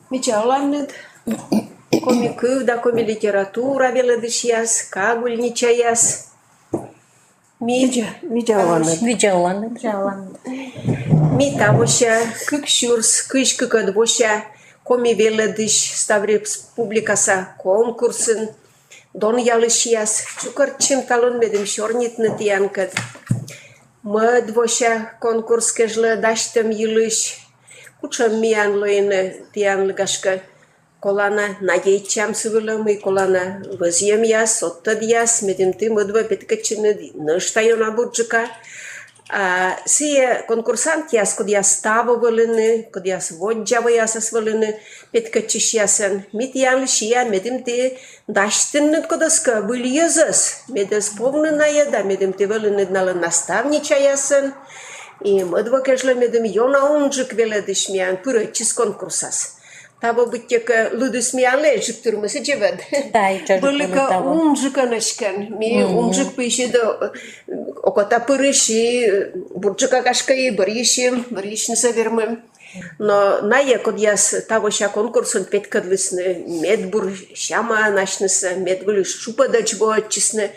Мечаланнет, коми кывда, коми литература веледышьяс, кагульничаяс. Видеоланнет. Ми тавоща, кыкшурс, кышкыкадвоща, коми веледыш, ставрепс публикаса конкурсын, дон ялышьяс, чукарчым талон медым шорнитны тиянкад. Мădвоща конкурс кежлă даштым йылыш, кучам миян лойны тиянлы гашка, колана надейтчам сывылымый, колана вăзйем яс, оттăд яс, медем ты мăдвă петкăччыны нăштайона бурджыка. Сие конкурсант яс, код яс ставовăлыны, код яс воджавă ясас вăлыны, петкăччыш ясăn, мит янлыш я, медем ты даштыннăт кодăскă выльезăс, медес повнына еда, медем ты вăлыны налă наставнича ясăn, и мăдвă кежлă медем йона унжык веледыш миян пырăччис конкурсас. Табă быттекă лыдыс миян лежык турмăсы жевăд. Бăлыкă унжыкă нăшкăн, ми унжык пыйшедă окота пырыши, бурджыка кашкăйы бăрйышнысă вермы. Но нае код яс тавоща конкурсын петкăдлысны, медбур шама нашнысă, медвылыш шупăдăч боăччысны.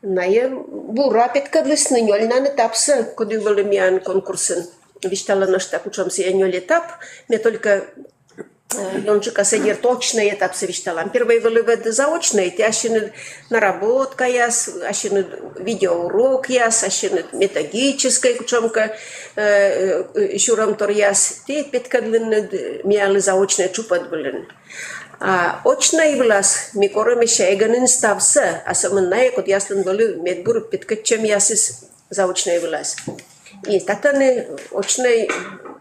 Нае бура петкăдлысны, нёльнаны тапсы, коды вăлы миян конкурсын. Виштала нăшта кучамсы я нёль этап, ме только Йончика сидер точный этап совещала. Первый вылывает заочный, ты ашины наработка яс, ашины видеоурок яс, ашины методическая кучомка, шурам тор яс, ты петкадлины миалы заочные чупат блин. А очный влас микорами шайганын ставса, а саманная кот яслын вылы медбур петкачем ясис заочный влас. И татаны очный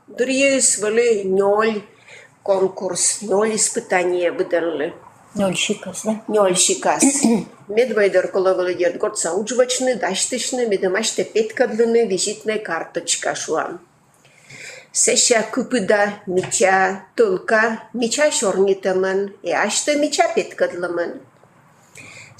дурьес вылы ноль. Конкурс, ноль испытания выдали. Ноль шикас, да? Ноль шикас. Медвайдер коловали дед год сауджвачны, даштышны, медомаште петкадлыны, визитная карточка шуам. Сеша купыда мича толка, мича шорнитаман, и ашта мича петкадлыман.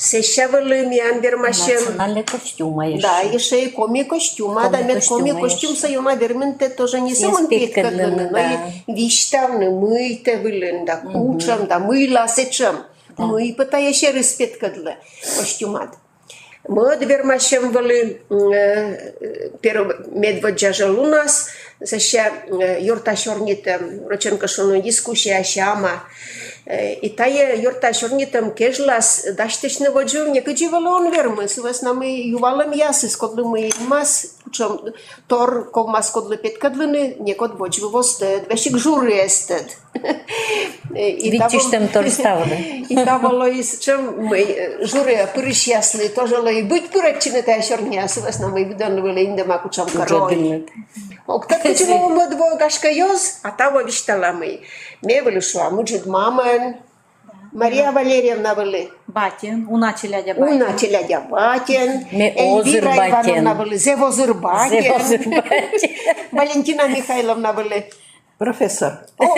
Сеша вали миян вермашем. Национальный костюм, еще. Да, еще и коми-костюма, да, мед коми-костюм сайома верменте тоже не самон петкадлыны, но и виштавны, мыйте вылын, да, кучам, да, мыла сечам, мый пытая еще раз петкадлы костюмат. Мед вермашем вали медводжажал у нас, сеша юрта шорнитам, роченка шону дискуссия шама, и тая юрта шорнитам кежлас даштешне воджу некъдживало он вермы, сувас намы ювалам ясы, скодлы мы мас, кучам тор ковмас кодлы петкадлыны, некод воджу востед, вешик журы эстед. Вичиштем тор ставлы. И тавало из чем мы журы пырыш ясны, тоже лой быть пырачины тая шорня, сувас намы виданвали индема кучам корой. Октат кучевого модво гашка йоз, а того виштала мы. Ме вали шла, муджит маман, Мария Валерьевна вали. Батин, уна челядя батин. Уна челядя батин. Эльвира Ивановна вали, Зевозыр батин. Валентина Михайловна вали. Профессор. О,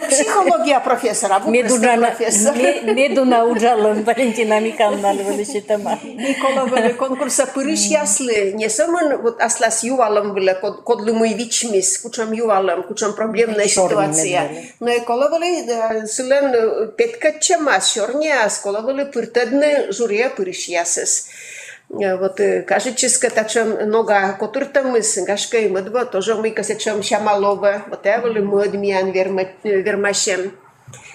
психология профессора. Меду научалам Валентина Михайловна валишитама. Никола вали конкурса пырыш яслы. Не самон вот аслас ювалам вали, кодлы мы вичмис, кучам ювалам, кучам проблемная ситуация. Но Никола вали сылен петкачама, шорня, скола вали пыртадны журия пырыш ясыс. Вот кажется, тачем нога котуртамыс, гашка и мыдва, тоже мы касечем шамалова, вот я вали мыдмиян вермашем.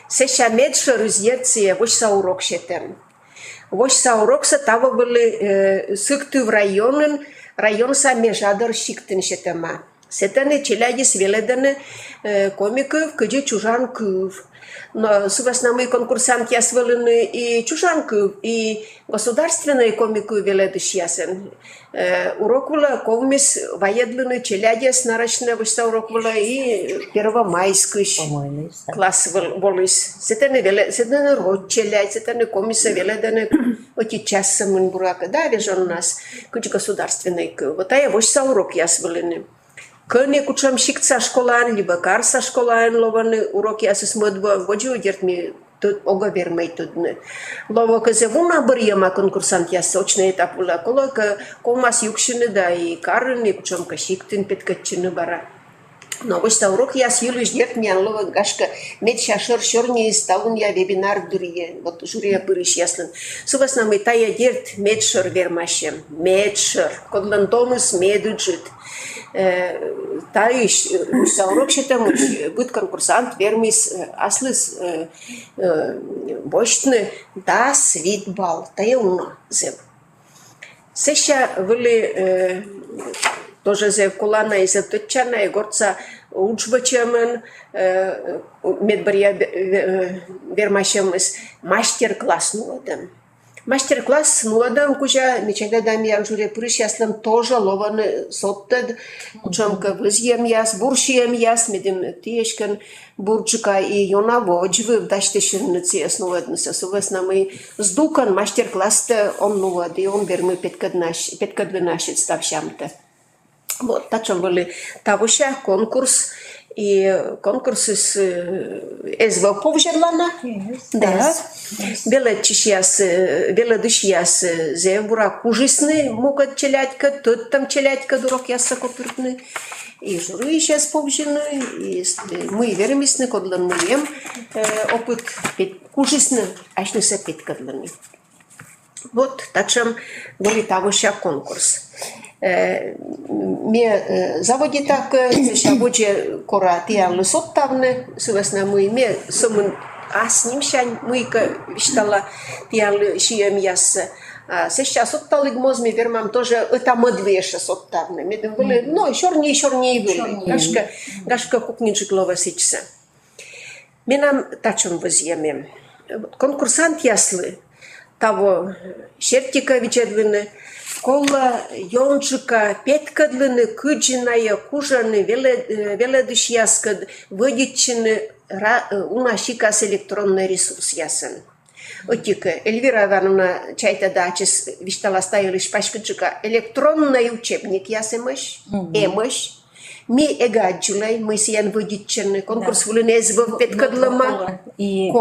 Сеша медша рузьерция, вось саурок шетем. Вось саурок са того вали сыкту в район са межадор шиктен шетема. Сетане челядис веледане комиков, кыджи чужанков. Но с основной конкурсант ясвалыны и чужанков, и государственные комику веледыш ясен. Урок была ковмис воедлыны челядис нарочно вышта урок была и первомайскыш класс волис. Сетане род челядь, сетане комисса веледане оти часа мын бурака. Да, вежон нас, кыджи государственный кыв. Вот а я вышта урок ясвалыны. Când cucem șicța școlan, liba carsa școlan, lovane uroki asus modba, vojiu mi tot ogaver mai tot ne. Lovo că se vuna băriema concursant ia socine etapul acolo, că comas iucșine da i carne cucem că șictin pet că cine bara. No, ăsta urok ia siluși mi-am luat gașcă medși așa șorni staun ia webinar durie, вот juria păriș яслен. Suvas nam itaia dirt medșor vermașem, medșor, kodlantonus medujit. Таиш урок считамуш будет конкурсант вермис аслыс бочтны да свит бал таяуна зев. Сеща были тоже зев кулана и зев тотчана и горца учбачамен медбария вермашемыс мастер-класс нуладам. Мастер-класс нуладам кужа ничего да ми анжуре прыш яслам тоже лованы соттед учамка вызьем яс буршием яс медим тиешкен бурчика и йона воджвы вдаштешинницы яснуладныса сувас намы сдукан мастер-класс-то он нулады он бермы петкадвенашит ставшамта. Вот тачом были тавуша конкурс и конкурсы с СВП жерлана, да, белодыш яс зевура кужисны могут челядька, тот там челядька дурак яса копиртны, и журы сейчас повжены, и мы вермисны кодлан муем опыт кужисны, аж не сапит кодланы. Вот тачом были тавуша конкурс. Ме заводи так, шабоче кора тиан лысоттавны, сувасна мы ме сомын аснимшань мыйка виштала тиан шием ясса. Сейчас отталык моз ми вермам тоже это модвеша соттавны. Медем были, ну, шорней были. Гашка кукничек лова сичса. Менам тачом возьемем. Конкурсант яслы того Шертика Вичедвины, кола йончика петкадлыны кыджиная кужаны веледыш яскад выдичины унашикас электронный ресурс ясын. Отика Эльвира Ивановна чайта дачис виштала стаилыш пашкаджика электронный учебник ясымыш, эмыш. Ми эгаджулай, мы сиян выдичины конкурс вулинезбов петкадлыма. И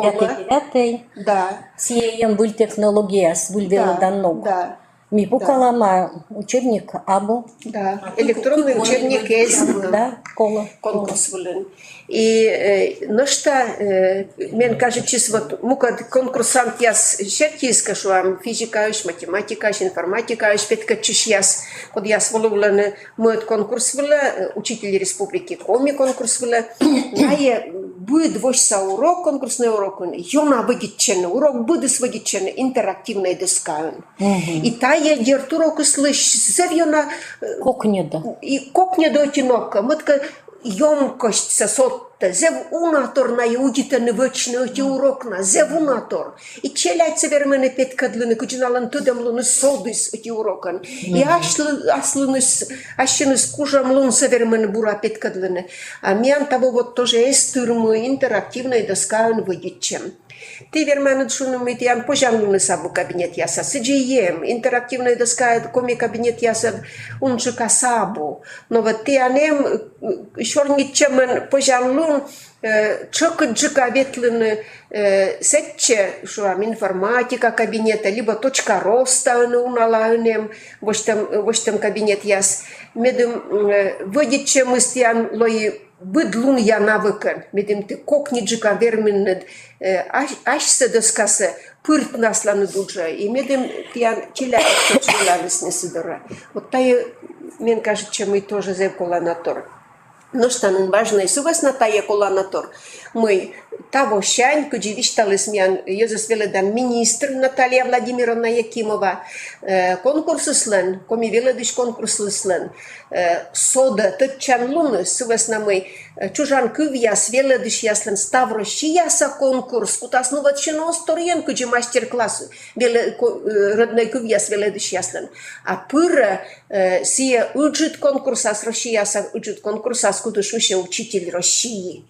пятый, да. Сиян был технология, был велоданног. Да. Ми пукалама учебник Абу. Да, электронный учебник ЕСБ. Да, кола. Конкурс вулин. И ношта, мен кажется, вот мука конкурсант яс шертиска шуам физика, математика, информатика, петкачиш яс, код яс воловлен мой конкурс вула, учитель республики коми конкурс вула. Я будет вошса урок, конкурсный урок, йона выдичен, урок будет сводичен, интерактивная доска. И та я дерт урок слыш, завьона кокнеда. И кокнеда тинопка, мытка ёмкость сосотта, зев унатор на юдитаны вычны эти урокна, зев унатор. И челяйца вермене петкадлыны, куджиналан тудамлуны содыс эти урокан. И аслыныс, ащыныс кужамлун савермене бура петкадлыны. А миан того вот тоже эстырмы интерактивной доскаан выдичем. Ты вермене шунумы тиан пожамлуны сабу кабинет яса. Сиджием, интерактивная доска, коми кабинет яса унчика сабу. Но вот тианем шорничемен пожамлун чокаджика ветлыны сетче, шуам информатика кабинета, либо точка роста уналаунем, воштам кабинет яс. Медем выдичем истиан лои быдлун я навыкан, медем ты кокниджика верменед, ашса доскаса пырт насланы дуджа, и медем тиан челяк точилавис не сидора. Вот тая, мен кажется, мы тоже зевкола на тор. Но что важно, сувас на тая коланатор. Мы того щань, куди вишталис мян Йозеф министр Наталья Владимировна Якимова, конкурсы слен, коми веледыш конкурсы слен, сода тот чан луны, сувас на мы чужан кывьяс веледыш яслен ставрощи яса конкурс, кутас ну вот чено сториен, куди мастер-класс, родной кывьяс веледыш яслен. А пыра сия уджит конкурсас Россияса, уджит конкурсас, кудыш уще учитель России.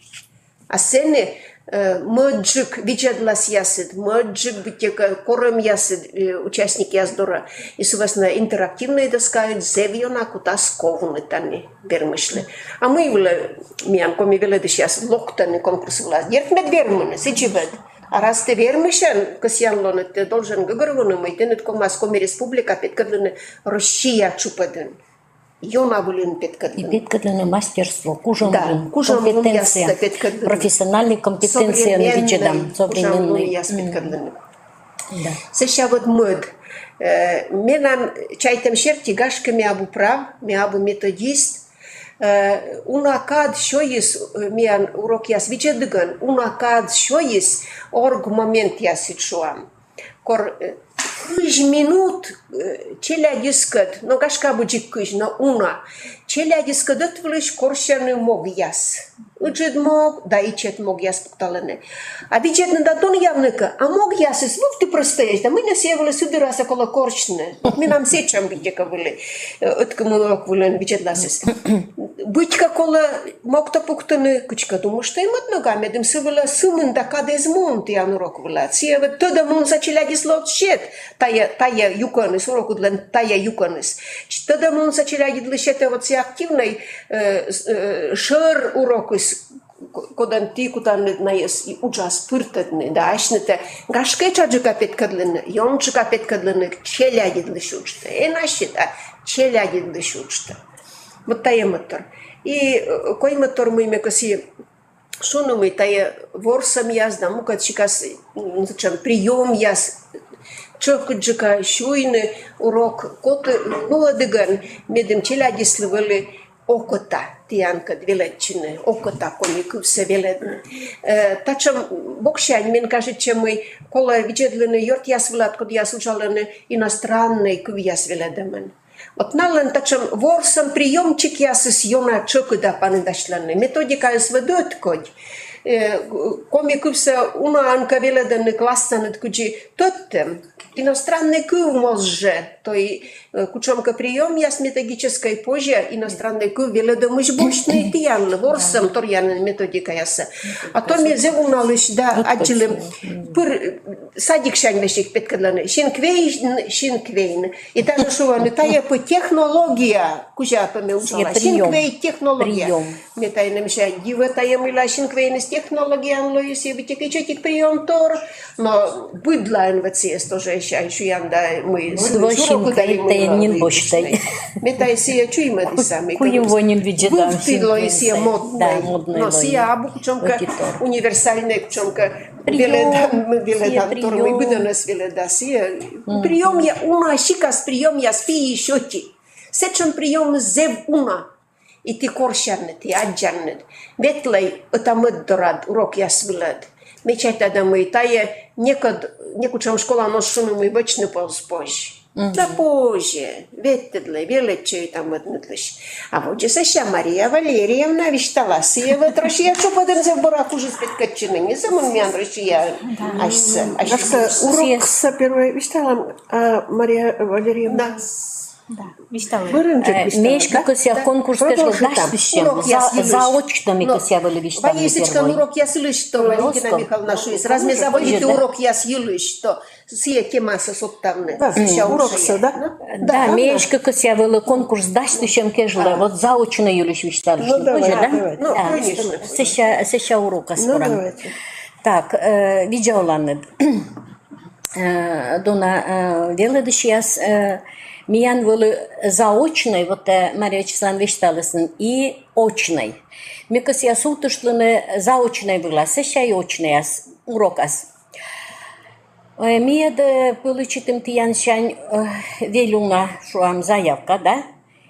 А сене мăджик виджедлас ясид, мăджик битека корем ясид участники яздора. И сувасна интерактивная доска, зевиона кутас ковны тани вермышле. А мы виле миан коми веледыш яс локтани конкурс влас. Дерт мед вермыны, сичевед. А раз ты вермышен, касьянлон, ты должен гыгырвыны, мы тенет комас коми республика петкадлыны Россия чупадын. Йона булин И петкадлыны. петкадлыны мастерство, кужам Да, компетенция, профессиональные компетенции на виджедам, современные. Да. Сеща вот мод. Менам чайтем шерти гашка мябу прав, мябу методист. Унакад що єс міан урок яс виджедыган, унакад що єс орг момент яс итшуам. Кор кыж минут челя дискат, но гашка буджик кыж, но уна. Челя дискат отвлыш коршаны мог яс. Уджед мог, да ичет мог яс пукталene. А виджедны да тон явныка, а мог яс ис, вуф ты простоишь, да мы не севали судыраса коло коршны. Мы нам сечам видека были, откому урок вылен виджедласис. Бычка кола мог-то пуктаны, кычка думаю, что им от ногами, дым сывала сымын да кадез монт ян урок вылат. Сиева тода мон за челя дислот щет, тая юканыс, уроку длен тая юканыс. Тода мон за челя дидлышет вот си активной шер урокыс, кодан ти кутан наес и учас пыртадны, да ашнете гашке чаджика петкадлыны, йончика петкадлыны, челя дидлышучта. Энашита челя дидлышучта. Вот тая мотор. И кой мотор мы мекаси шуну мы тая ворсам язда, мука чикас прием яз, чокуджика шуйны урок коты ладыган медем челя дислывали окота тиянка двелечины, окота комиков все веледны. Тачам бокшань мен кажет, чем мы кола виджедлыны йорт яс велад, код яс учалены иностранный кув яс веледамен. Вот нален тачам ворсам приемчик ясыс йона чокуда панедашланы. Методика яс ведет код. Комикувся уна анка веледаны классанет куджи тоттем. Иностранный кув може, то и кучомка прием яс методической позже иностранный кув веледамыш бочный тиян, ворсам торьян методика яса. А то ми зевуналыш, да, аджилым пыр садик шань вешик петкадланы. Шинквейн. И та нашуваны, тая по технология, кужа по меучала. Шинквей технология. Метай намешай, дива тая мила шинквейн с технологиям, но если вытекичетик прием тор, но быдлайн вациес тоже еще янда мы Двощинка это не бочтай. Метай сия чуйма дисами. Куем вонин виджедам. Буфтидло и сия модной. Но сия абу кучомка универсальная кучомка веледан, который мы будем веледа сия. Прием я уна шикас прием я спи щети. Сечен прием зев уна. И ты коршарнет, и аджарнет. Ветлей это мыддорад урок я свилед. Мечайта да мы тая некучам школа ношуну мы бочны позже. Да позже. Ветедле, велечей там однытлыш. А вот же сеща Мария Валерьевна виштала сиева трошия, что подем за барак уже спеткачины. Не самон мян трошия. Ашка урок с первой виштала Мария Валерьевна. Да, виштала. Мешка кася конкурс кашла дашвищем, заочно ми кася вали виштала. Ваисечка урок я слыш, что Валентина Михайловна шуис. Разме заводите урок я слыш, что сия темаса соттавны. Урок да? Да, мешка кася вали конкурс дашвищем кашла, вот заочно юлиш виштала. Ну давай. Ну, конечно. Сеща урока спорам. Так, видеоланы. Дона веледыш яс миян вылы заочной, вот Мария Вячеславовна вишталысын, и очной. Мекас яс утышлыны заочной была, сеща и очной яс, урок яс. Мияд получитым тиян шань велюна шуам заявка, да,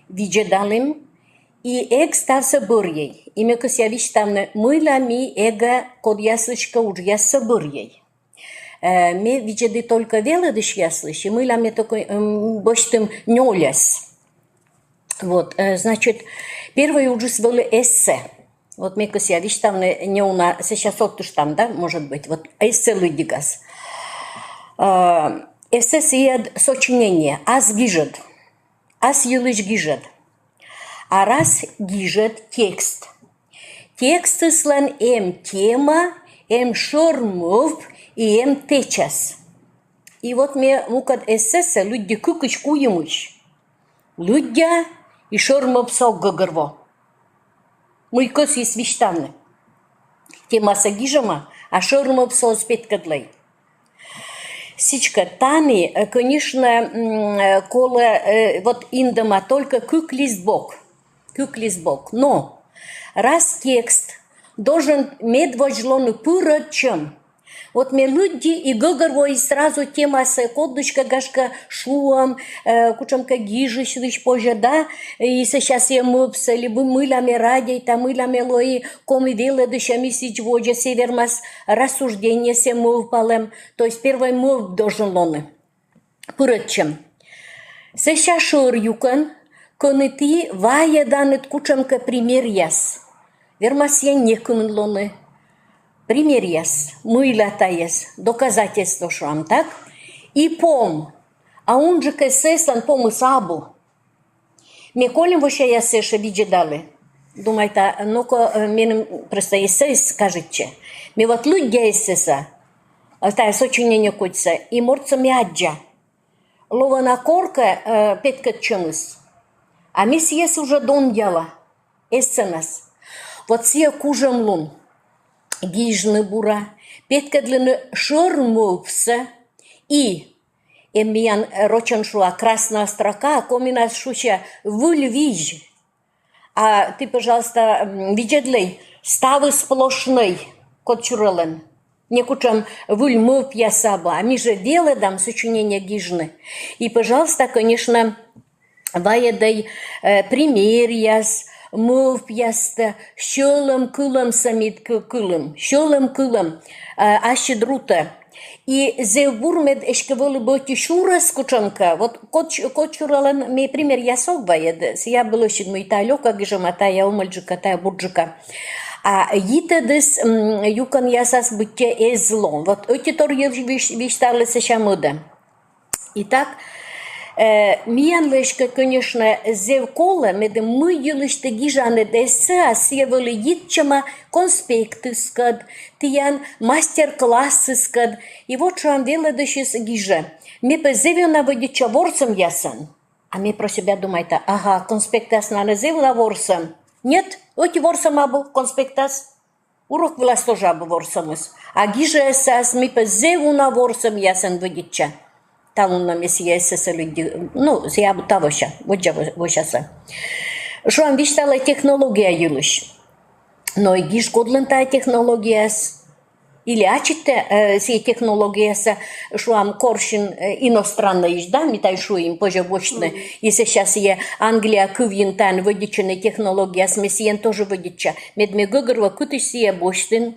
виджедалым, и эг стався бырьей. И мы кос я виштамны мыла ми эга код яслычка уж ясса бырьей. Ми виджеды только велыдыш яслыш, и мыла ми только боштым нёляс. Вот, значит, первый ужас был эссе. Вот мы кос я виштамны не у нас, сейчас оттуш там, да, может быть, вот эссе лыдигас. Эссе сиед сочинение, аз гижет, аз йылыш гижет. А раз гижет текст. Текст слан тема, шормов и течас. И вот мне мукад эссеса люди кукыч куемыч. Людя и шормов сок гагырво. Мой кос есть виштаны. Тема сагижама, а шормов сос петкадлей. Сичка тани, конечно, кола вот индама только кук-лист-бок. Но раз текст должен медвожлону пырочем, вот мы люди и гыгырво и сразу тема с кодочка гашка шуам, кучамка гижиш лишь позже, да, и сейчас я мыпса, либо мылями радей, там мылями лои, коми вела дышами сичводжа, севермас рассуждение се мывпалем, то есть первый мыв должен лоны, пырочем. Сейчас шур юкан, коны вая данет кучамка пример яс. Вермас я некумен лоны. Пример яс, мыла таяс, доказательство шам, так? И пом, а он же кесеслан пом сабу. Ми колем вообще ясеша виджедали. Думайте, ну-ка, менем просто есес скажите. Ми вот люди есеса, тая сочинение кутся, и морца мяджа. Лована корка петкат чемыс. А ми съес уже дон дела. Эсценас. Вот сия кужем лун. Гижны бура. Петкадлины шормовса. И эмиян рочен шуа красная строка, комина шуча вульвиж. А ты, пожалуйста, виджедлей, ставы сплошной, кот чурален. Не кучам вульмов пьясаба, а ми же веледам сочинения гижны. И, пожалуйста, конечно, ваедай пример яс, мов пьяста, щелом кылом самит кылом, щелом кылом, ащедрута. И зевбурмед эшкеволы боти шурас кучамка, вот кот чуралан, ми пример ясок ваед, я было щит мой талёка гижама, тая умальджика, тая бурджика. А йитедес юкан ясас бытте эзлон. Вот эти торги виштали сеща мода. Итак, миян лешка, конечно, зевкола, меде мы елыште гижане десе, а севали йитчама конспекты скад, тиян мастер-классы скад. И вот что он веледышис гиже. Ми по зевю наводича ворсом ясан. А ми про себя думаете, ага, конспектас на зевла ворсом. Нет, оти ворсом абу конспектас. Урок влас тоже абу ворсомус. А гиже эсас ми по зеву на ворсом ясан водича. Талун на месье эсэса люди, ну, я абу тавоща, воджа вощаса. Шуам виштала технология юлыш. Но и гиш годлентая технология или ачите сей технология шуам коршин иностранный да, митай шуим позже вочны. И сейчас я Англия кувьинтан водичная технология с месьен тоже водича. Медме гогорва кутыш сия боштин.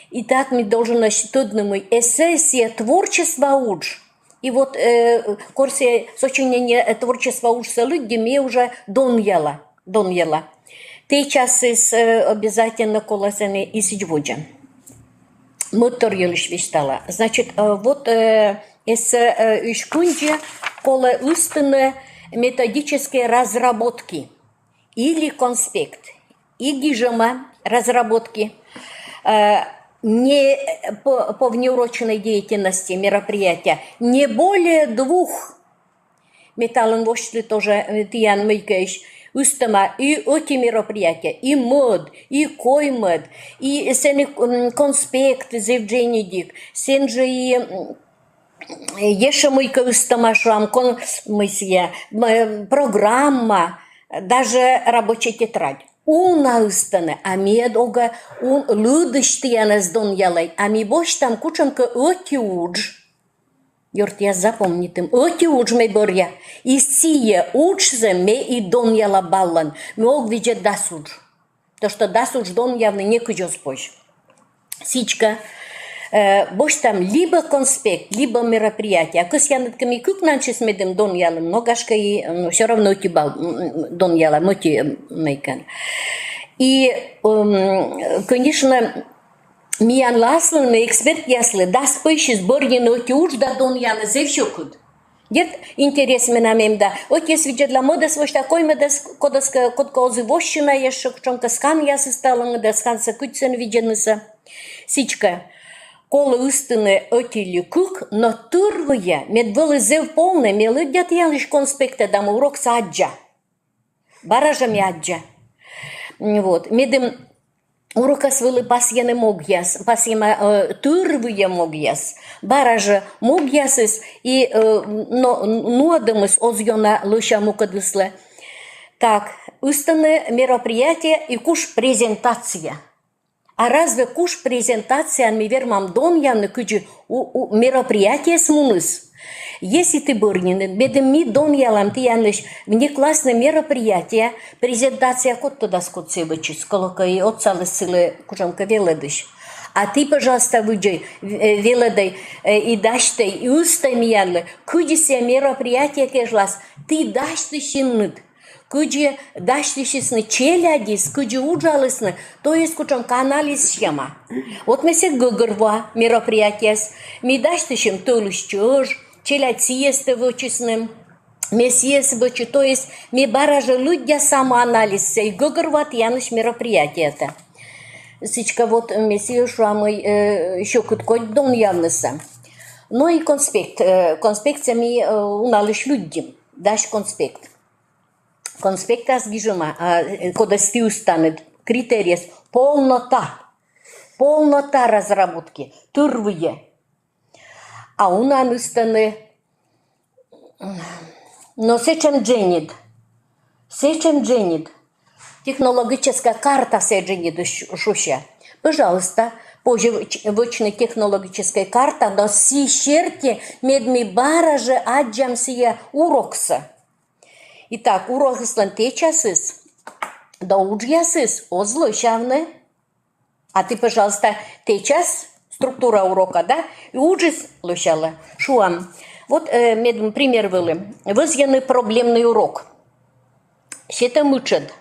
И так мы должен насчитать эссессия творчества уж. И вот корсия сочинение творчества уж с людьми уже доньяла. Те часы обязательно колосены и сидводжа. Мотор елиш виштала. Значит, вот ишкунджи кола устные методические разработки или конспект и гижама разработки не по внеурочной деятельности мероприятия не более 2 металлом вошли тоже тиян мыкаиш устама и эти мероприятия, и мод, и коймод, и сен конспект зевдженидик, сен же и еще мыка устама шам, программа, даже рабочая тетрадь. Уна устане, а медога людыштиянас дон ялай, а ми бош там кучамка эти удж. Йорт я запомнитым. Оти уж ме боря. И сие учзе ме и дон яла баллан. Ме ог виде дасудж. То, что дасудж дон явно не кujos позже. Сичка. Бош там либо конспект, либо мероприятие. А кыс янат ками кук нанчес медем дон яла многашка и все равно оти бал дон яла моти мейкан. И, конечно, Миян ласлын ме эксперт яслы, да спойши сборни оти уж да дон яла зевшокуд. Дет интерес ме намем да. Отец видят для мода свой такой медас кодоска кодкозы вощина еще чонка скан ясы стала да скан сакутсен виденныса. Сичка. Колы истины отили кук, но турвые медвелы зев полне мелы дят ялыш конспекта дам урок саджа. Баража мяджа. Вот. Медем урока свыли пасьяны могьяс, пасьяма турвые могьяс. Баража могьясис и нуадамыс озьона лыша мукадысле. Так, истины мероприятие и куш презентация. А разве куш презентация ми вермам дон явно куджи мероприятие смуныс? Если ты борнин, бедем ми дон ялам ты янлыш мне классное мероприятие, презентация кот туда скотсевычис, колока и отцалы силы кужамка веледыш. А ты, пожалуйста, выйди веледай и дашь ты и устай ми янлы, куджи се мероприятие кежлас, ты дашь ты щеннут. Куджи даштишисны челядис, куджи уджалысны, то есть кучам каналис схема. Вот мы се гыгырва мероприятия, мы даштишим толущёж, челядь сиесты вычисным, мы сиес вычи, то есть мы баража людя самоанализ сей гыгырват яныш мероприятия-то. Сичка вот мы сиешуа мы еще куткоть дон явныса. Ну и конспект, конспектами уналыш людям, дашь конспект. Конспекта сгижема, когда стил станет критериес полнота разработки, турвые. А у нас стане, но сечем дженит, технологическая карта сеченит шуща. Пожалуйста, позже вочная технологическая карта, но си черти медми бараже аджам сия урокса. Итак, урок ислантечасыс, да уджьясыс, озлощавны. А ты, пожалуйста, течас, структура урока, да? И уджис лощала. Шуам. Вот медм пример вылы. Вызванный проблемный урок. Щета мычед.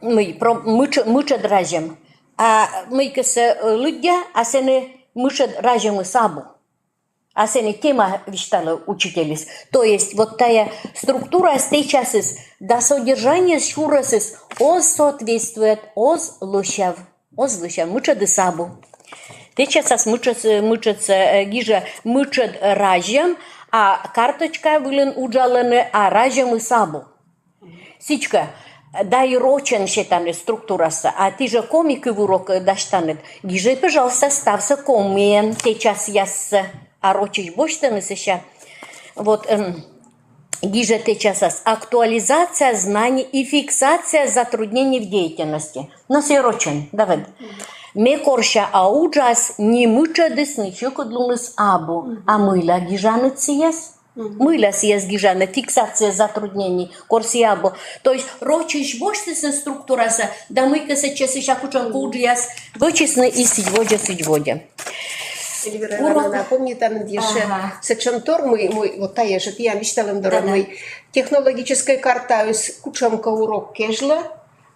Мычед ражем. А мы кese людя, а сене мычед ражем и сабу. А сене тема виштала учителис. То есть вот тая структура стейчасис, да содержание шурасис, оз соответствует оз лущав, мычед и сабу. Течасас мычется гижа мычед ражем, а карточка вылен уджаланы, а ражем и сабу. Сичка, да и рочен считаны структураса, а ты же комик в урок даштанет. Гижа, пожалуйста, ставься комен, течас ясса. А рочиш боштаны сеща. Вот гижа течасас. Актуализация знаний и фиксация затруднений в деятельности. Но сирочен, давай. Ме корша ауджас не мычадыс ничего длуныс абу. А мыла гижаны циес. Мыла сиес гижаны фиксация затруднений. Корси абу. То есть рочиш боштысы структураса. Да мыка сейчас еще кучан куджиас. Вычисны и сидводя. Эльвира Ивановна, напомни там, где сечентор мы, вот та же, я мечтала дорогой, технологическая карта с кучамка урок кежла,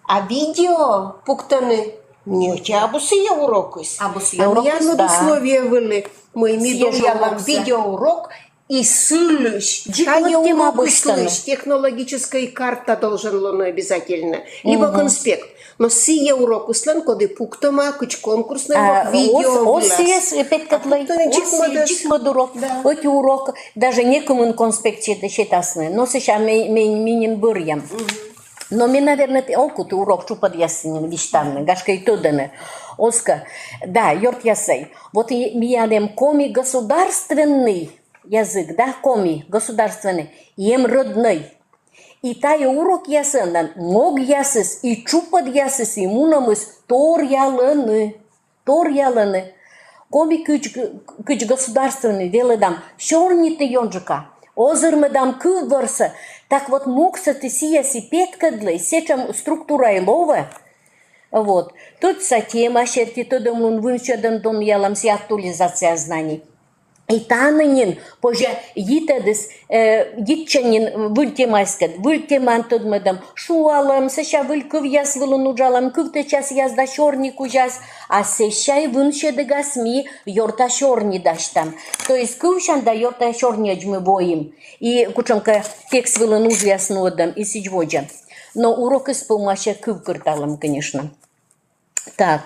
а видео пуктаны не абусия урок. Абусия урок, да. Я условия были, мы имеем видеоурок и слышь, а не урок слышь, технологическая карта должен лоно обязательно, либо конспект. Но сия урок услан, коли пуктома, куч конкурсного видео влас. Ос петкатлай, чик урок. Оти урок, даже некому конспекте считасны. Но сейчас минин бурьям. Но мне, наверное, окут урок чупад ясен виштанны, гашка и тоданы. Оска, да, йорт ясей. Вот я коми государственный язык, да, коми государственный, ем родной. И тая урок ясендан, мог ясес и чупад ясес и мунамыс тор яланы. коми кыч государственный веледам шорнитный ёнжика. Озырмыдам кыл варса. Так вот мокса ты сияси петкадлы, сечам структура илова. Вот. Тут са тема шерти, то мун вынчадан дон яламси актуализация знаний. И танынин, позже йитедис, йитчанин выльтемайскат, выльтеман тодмадам, шуалам, сеша выльков яс вылынуджалам, кывты час язда шорнику яс, а сешай вынчедыгас ми йорта шорни даштам. То есть кывшан да йорта шорни мы боим. И кучамка текст вылынуж яснодам, и сичводжа. Но урок из помощи кыв кырталам, конечно. Так.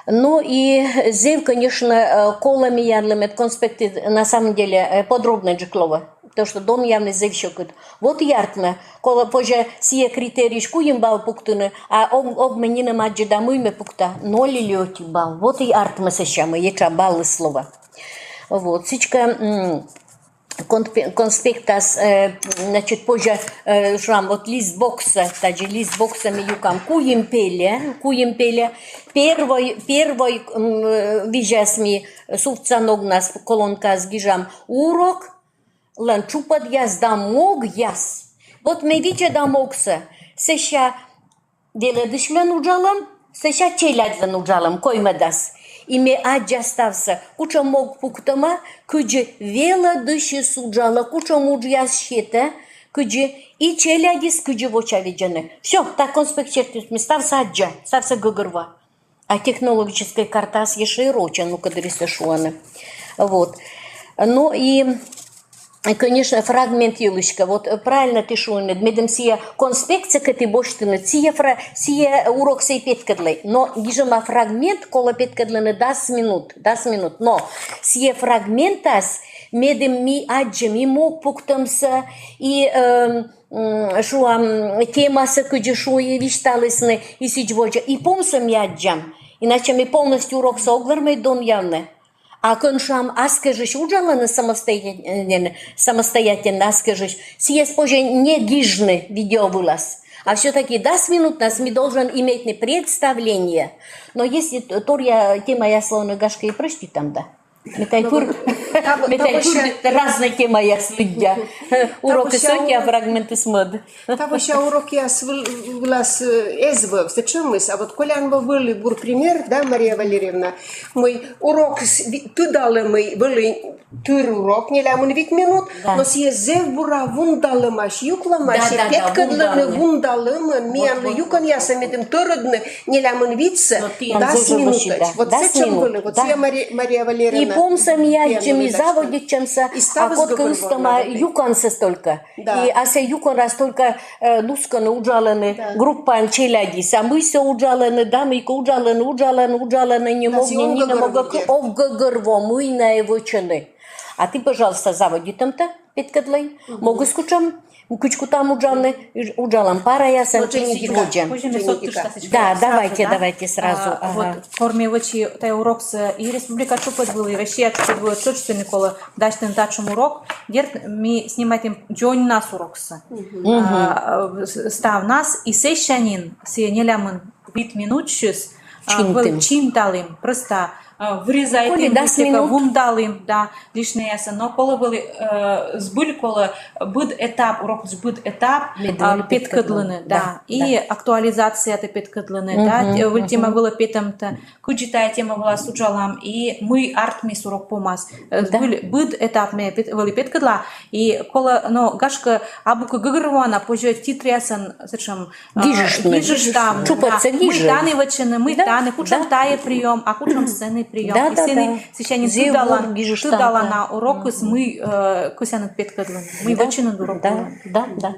Ну и здесь, конечно, колами ядлымет конспекты на самом деле подробно джеклова. То, что дом явно здесь щекот. Вот яртме, кола позже сие критерии шкуем бал пуктуны, а обменина маджи дамуйме пукта, 0 лёти бал. Вот и артме сещама, еча баллы слова. Вот, сичка... конспектас, значит, позже шрам, вот лист бокса, также лист бокса ми юкам куемпеле, первой вижас ми сувцаногнас колонка с гижам урок, ланчупад яс дамог яс. Вот мы видя дамогса, сеша деледышлен уджалам, сеша челядлен уджалам, коймедас. И мы аджастався, куча мог пуктама, куджи вела дыши суджала, куча муджьяс щета, куджи и челядис, куджи воча виджаны. Все, так конспект чертит, стався аджа, стався гыгырва. А технологическая карта с ешейроча, ну, кадриса шуаны. Вот. Ну и... Конечно, фрагмент юлышка. Вот правильно ты шуйнет. Медем сия конспекция к этой боштыны. Сия урок сей петкадлей. Но гижема фрагмент кола петкадлины 10 минут. Но сия фрагментас медем ми аджем и мог пуктамса и шуам темаса куджи шуи вишталысны и сичводжа. И помсам я аджам. Иначе мы полностью урок соглармей дон явны. А коншам аскажешь уджаланы самостоятельно аскажешь, съесть позже не гижны видео вылаз. А все-таки 10 минут нас мы должен иметь представление. Но если торья тема я словно гашка и прочти там, да. Метайпур разная тема я следя. Уроки соки, а фрагменты смод. Там еще уроки я вылаз эзвов, зачем мы? А вот колян был бур пример, да, Мария Валерьевна, мой урок, ты дала мы, были тыр урок, не ля мы 5 минут, но съест зев бура вундалы маш, юкла маш, петкадланы вундалы мы, миан юкан я самедем тырыдны, не ля мы вице, 10 минут. Вот зачем были? Вот я Мария Валерьевна. И помсам яджем, и заводичемся, а котка устама юканса столько. И аса юкан раз только лусканы уджаланы, группа челядис, а мы все уджаланы, дамыйка уджаланы, не могу, оггагырво, мы на его чаны. А ты, пожалуйста, заводи там-то, петкадлай, могу скучам. Кучку там уджалам пара я сам не Да, давайте сразу. Вот формировачи тай урок с и республика чупат был и Россия чупат был чучты Никола дачтен тачум урок. Дерт ми снимаем джон нас урокса. Став нас и сещанин се нелямын 5 минут щас чинталим просто вырезайте мультика, вундалим, да, лишнее ясно. Но кола были сбыли, кола будет этап, урок будет этап петкадлыны, да, и актуализация этой петкадлыны, да, тема была петом-то, кучитая тема была суджалам, и мы артмис урок помаз, будет этап мы были петкадла, и кола, но гашка абука гыгрвана, позже титрясан, зачем, гижиш там, мы таны вачаны, мы таны, кучам тае прием, а кучам сцены прием. Да, и сцены ты дала на урок, мы кусянут петкадлын. Мы вачаны урок. Да.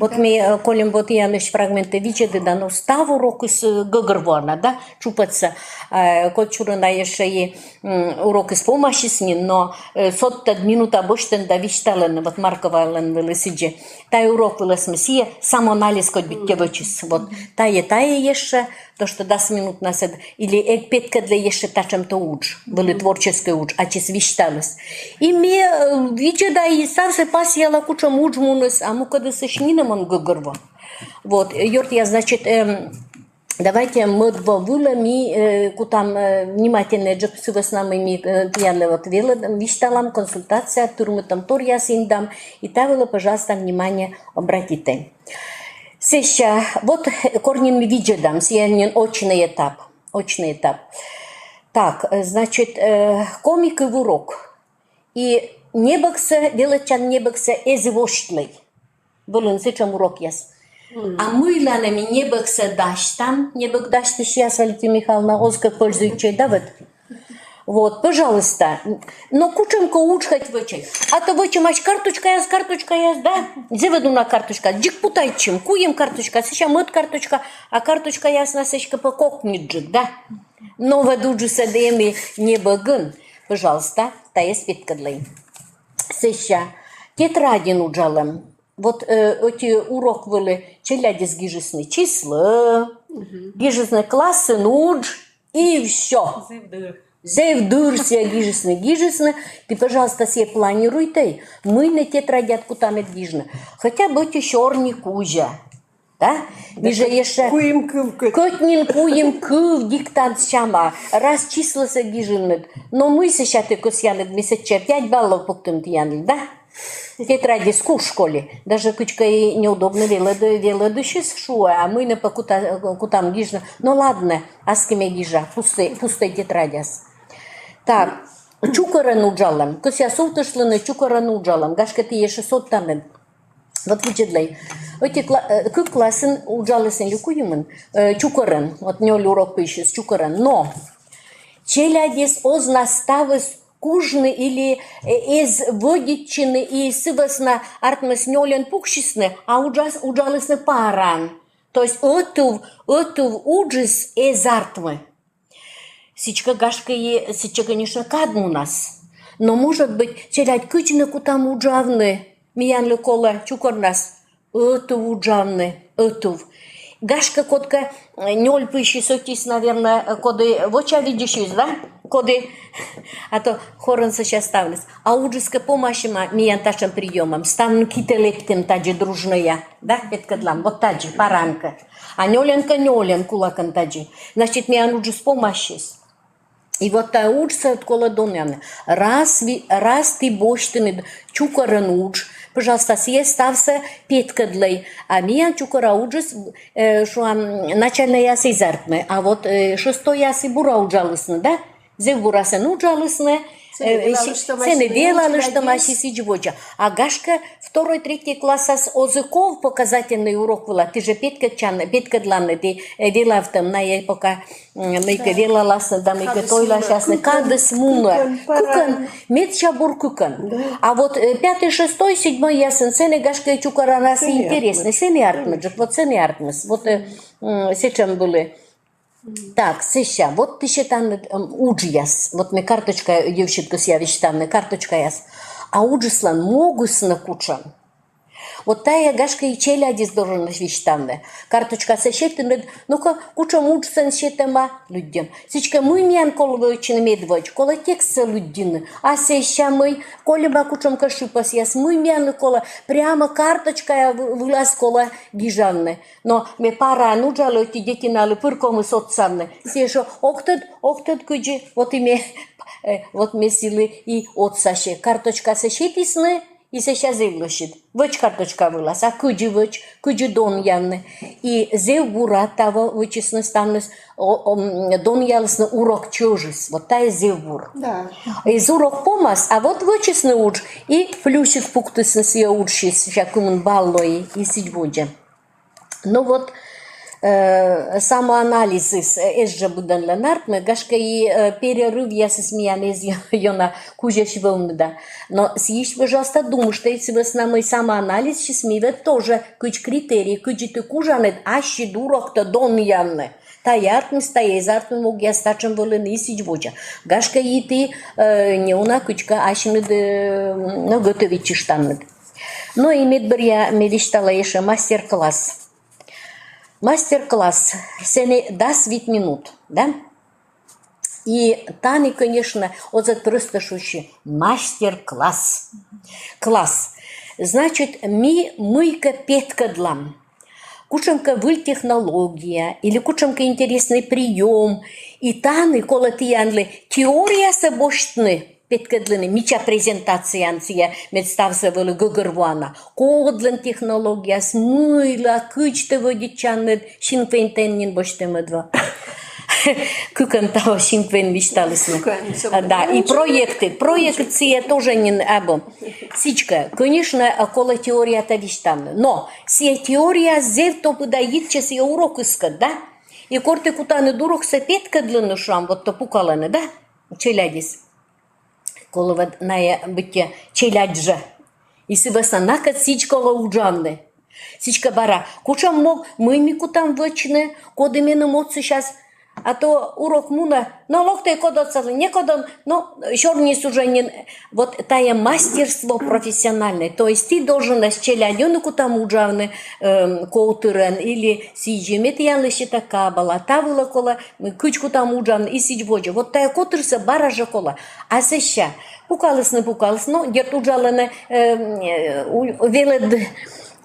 Вот мы колем вот я наш фрагменты видели, да, но став урок из гыгрвана, да, чупаться, кочурына еще урок из помощи с ним, но сотта минута боштен да виштален, вот Марковален велосиджи. Тай урок велосмесия, самоанализ код битевочис, вот тае еще, то, что 10 минут насед, или петкадле еще тачем-то уч, были творческий уч, а чис вишталес. И мы видели, да, и савсе пасьяла кучам уч мунес, а мы когда сошнинем он гыгрва. Вот, йорт я, значит, Давайте мы два выла, ми кутам внимательно джепсува с нами ми пьяны вот вела, вишталам консультация, турмы там тор я синдам, и тавила, пожалуйста, внимание обратите. Сейчас, вот корнем ми виджедам, сиянен очный этап, очный этап. Так, значит, комик и урок. И небокса, делачан небокса эзивоштлей. Болен сечам урок яс. А мы ланами небокса даштам, небок дашты сейчас, Валентина Михайловна, Оскар пользуется, да, вот, пожалуйста. Но кучемко учхать вычай. А то вычем аж карточка яс, да? Заведу на карточка. Джик путайчим, куем карточка, сейчас мыт карточка, а карточка ясна сечка по кокниджик, да? Но веду садеми небогын. Пожалуйста, та есть питкадлей. Сейчас тетради нуджалем. Вот эти урок были челядис гижесны числа, гижесны классы нудж и все. Зевдурся гижесны. Ты, пожалуйста, себе планируй ты. Мы на тетрадят кутам гижны. Хотя бы эти черни кужа. Да? Миже еще... Куем кывкать. Котнин куем кыв диктант шама. Раз числа се гижны. Но мы сейчас только сянет месяца 5 баллов пуктым тянули, да? Тетради скуш в школе. Даже кучка и неудобно вела души с шуа, а мы на кутам гижна. Ну ладно, а с кем гижа? Пустой тетрадяс. Так, чукара нуджалам. Кося сутышлы на чукара нуджалам. Гашка ты еше соттанын. Вот вычедлей. Эти классын уджалысын люкуюмын. Чукаран. Вот не урок пишет чукаран. Но челядис ознаставыс кужны или из водичины и сывасна артмас нёлен пукшисны, а уджалысны паран. То есть отув уджис из артмы. Сичка гашка сичка, конечно, кадм у нас. Но может быть челядь кычны кутам уджавны. Миян лекола чукорнас. Отув уджавны. Отув. Гашка котка нёль пыщи сотис, наверное, коды воча видишь, да? Коды, а то хорон сейчас ставлюсь. А уджиска помощима миян ташем приемом. Ставну кителептем таджи дружная, да? Петкадлам, вот таджи, паранка. А нёлен кулакан таджи. Значит, миян уджис помощис. И вот та уджса от кола домяна. Раз ты боштыны чукаран удж, пожалуйста, съесть стався петкадлей. А миян чукара уджис, что начально ясы изартме. А вот шестой ясы бура уджалысны, да? Зев бураса нуджалысны. Цены делали, что маши сиджводжа. А Гашка второй, третий класс с озыков показательный урок была. Ты же петка дланна, ты дела в том, на ей пока мейка дела ласна, да мейка тойла щасна. Кадыс муна. Кукан, медчабур кукан. А вот пятый, шестой, седьмой ясен, цены Гашка и Чукара нас интересны. Цены артмаджик, вот цены артмас. Вот сейчас были. Так, сейчас, вот ты считаешь уджияс, вот мне карточка, девчонка с явищами, карточка яс, а уджислан могут на кучан. Вот тая Гашка и челядис должен вещтаны. Карточка сещетны, ну-ка, кучам уджсан щетема людям. Сичка мы мян коловочны медвоч, кола текста людины, а сеща мы, коли ба кучам кашипас яс, мы мян кола, прямо карточка вылаз кола гижанны. Но me пара нуджало эти дети налы пырком и соцсанны. Сеща, октад куджи, вот me силы и отсаше. Карточка сещетисны, и сейчас зевлощит. Вăч карточка вылаз, а куджи дон явны. И зев бура того вычесны станныс, дон ялысны урок чужис. Вот та зев бур. Да. Из урок помас, а вот вычесны удж. И плющит пуктысны сия удшис, шакумын баллой и сидьводжа. Ну вот, самоанализ эсже будан ленартме, Гашка и перерыв я со смеяны на кужеш волнда. Но съешь, пожалуйста, думаю, что если вы с нами самоанализ счастливет тоже куч критерий, куч ты кужанет, а щедурок-то дон явны. Та яртмыс, та езартмы мог я стачем волен и сидьводжа. Гашка и ты не уна кучка, а щемед готовить чиштанет. Но имеет бы я мечтала еще мастер-класс. Мастер-класс, сене даст 8 минут, да? И Тани, конечно, вот это просто шучи. Мастер-класс. Класс. Значит, мыйка петка длам. кучемка выль технология, или кучемка интересный прием, и таны, кола тиянли, теория собоштны, Петкедлини, мича презентациянция медставса вели гугурвана. Кодлен технология смыла, кычте водичаннед, шинквентеннин боштемедва. Кукан того шинквен мечталисны. Да, и проекты тоже не або. Сичка, конечно, около теория-то виштамна. Но, сия теория зев то подает, че сия урок искать, да? И корте кутаны дурок са петкедлину шам, вот то пукаланы, да? Челядис. Коли на биття челяджа. І себе санакат січкала уджанне. Січка бара. Кучам мог, ми кутам вичне, коди мене моцу щас, а то урок муна, ну лохте кодо цали, не кодо, ну чорні суженин. Вот тая мастерство профессиональное. То есть ты должен с челядёну кутам уджавне коутырен, или сиджимет янлыще така бала, та вила кола, кычку там уджавне, и сиджводжа. Вот тая котырса бара же кола. А сеща, пукалыс, ну, дет уджалане,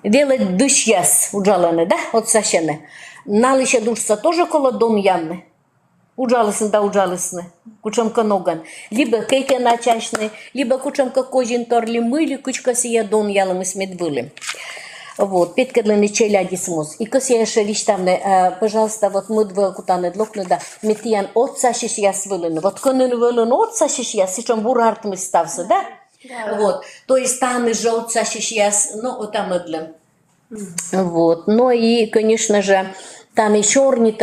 велед дышьяс уджалане, да, от сащене. Налище душса тоже коло дом ямны. Уджалысны да уджалысны. Кучамка ноган. Либо кейте начачны, либо кучамка кожин торли мыли, кучка сия дон ялым смедвыли. Вот, петкадланы челяди смус. И косия шелиштамне, пожалуйста, вот мы два кутаны длокны, да, метиян отца шишьяс вылыны. Вот конын вылын отца шишьяс, сичем бурарт мы стався, да? Вот, то есть там же отца шишьяс, ну, там ыдлым. Вот, ну и, конечно же, там и черный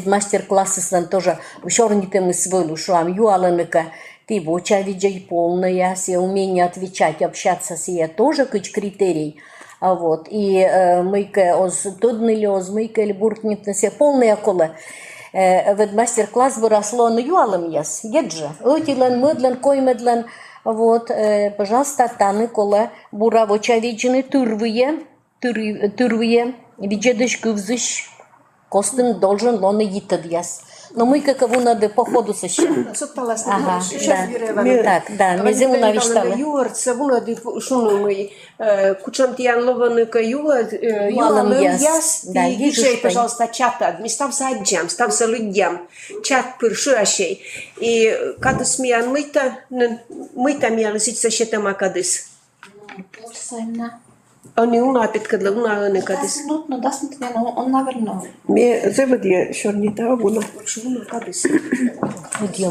мастер-классы тоже, черный мы свылу, шуам юаланыка, ты воча виджай полная, все умение отвечать, общаться с ей тоже критерий. Вот, и мыйка оз тудныли, оз мыйка или буртнит на себе полная кола. Вот мастер-класс выросло на юалам яс, еджа, отилен, мыдлен, коймедлен, вот, пожалуйста, таны кола бура воча виджины тырвые, виджедыш кывзыш, костын должен лоны йитадьяс. Но мы каково надо по ходу сощем. Ага, да. Так, да, не зиму навиштала. Юарца, вуна ди шуну мы, кучам тиян лованыка юалам яс, и гичай, пожалуйста, чата, ми стався аджам, стався людям, чат пыршуашей. И когда смеян мы-то миян сичса щетама кадыс. Они una петкадла, una не кадыс. No das nicht mehr, on наверное. Мне заводи шорнита обуна. Una кадыс.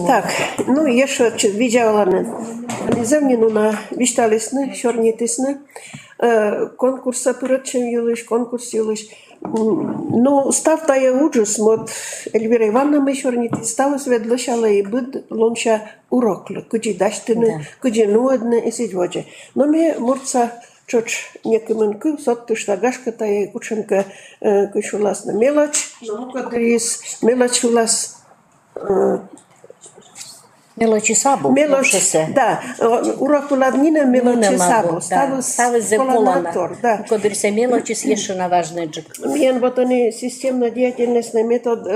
Так, ну еще видела не земнину на вишталисны, шорнитисны, конкурса пырачем юлыш, конкурс юлыш. Ну, став тая ужас, мод Эльвира Ивановна мы шорнити, става сведлышала и быд лонша уроклы, куди даштыны, куди нуадны и сидводжи. Но мне мурца чоч некоменку, сотты штагашка тая кученка кучулас на мелочь, но кадрис мелочь улас. Мелочи сабу. Мелочь, да, урок уладнина мелочи сабу. Ставы за колана. Кодырся мелочи съешена важный джик. Мен вот они системно-деятельностный метод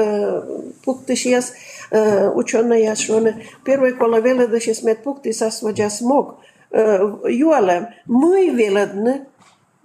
пункты сейчас ученые шоны. Первый кола веледа сейчас мет пункты сасводжа смог. Юалем, мы веледны,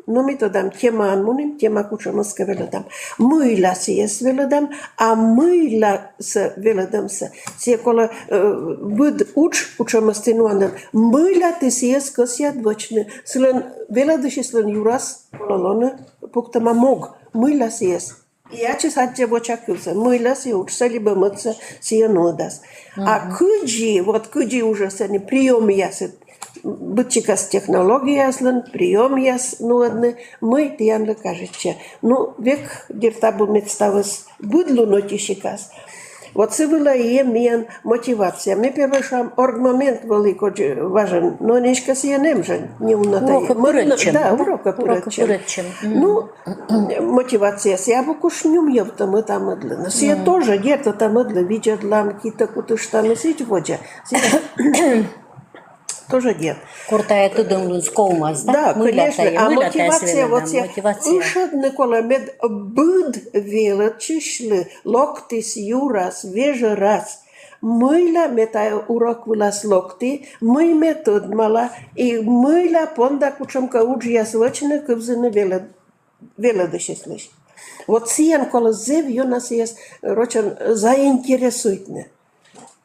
но методом тема анмуним, тема кучамаска веледам. Мы ла сиес веледам, а мы ла с веледам се. Сие кола буд учамастинуанам. Мы ла ты сиес косят вочны. Слен веледыши слен юрас кололоны пуктама мог. Мы ла сиес. Я чесать бочакился. Мы ла си учса либо мыться сие нодас. А куджи, вот куджи уже сани прием ясет. Бытчикас технология слен, прием яс нуадны, мы тиянлы кажется. Ну, век диртабу медставас будлу нотищикас. Вот це была и миян мотивация. Мне первый шам оргмомент великий важен, но нечка си я немжен. Не унатай. Урока пырачем. Да, урока пырачем. Ну, мотивация си я букуш нюм евтам и там ыдлы. Си я тоже где-то там ыдлы, видят ламки, так утыштаны сить водя. Тоже нет. Куртая ты думаешь, скоумас, да? Да, конечно. А мотивация, вот я ушед Никола мед буд велет чишлы, локтис юрас, веже раз. Мыла метая урок вылаз локти, мы метод мала, и мыла понда кучамка уджия свочны кывзыны велет велодышеслыш. Вот сиен кола зев ее нас есть рочен заинтересует.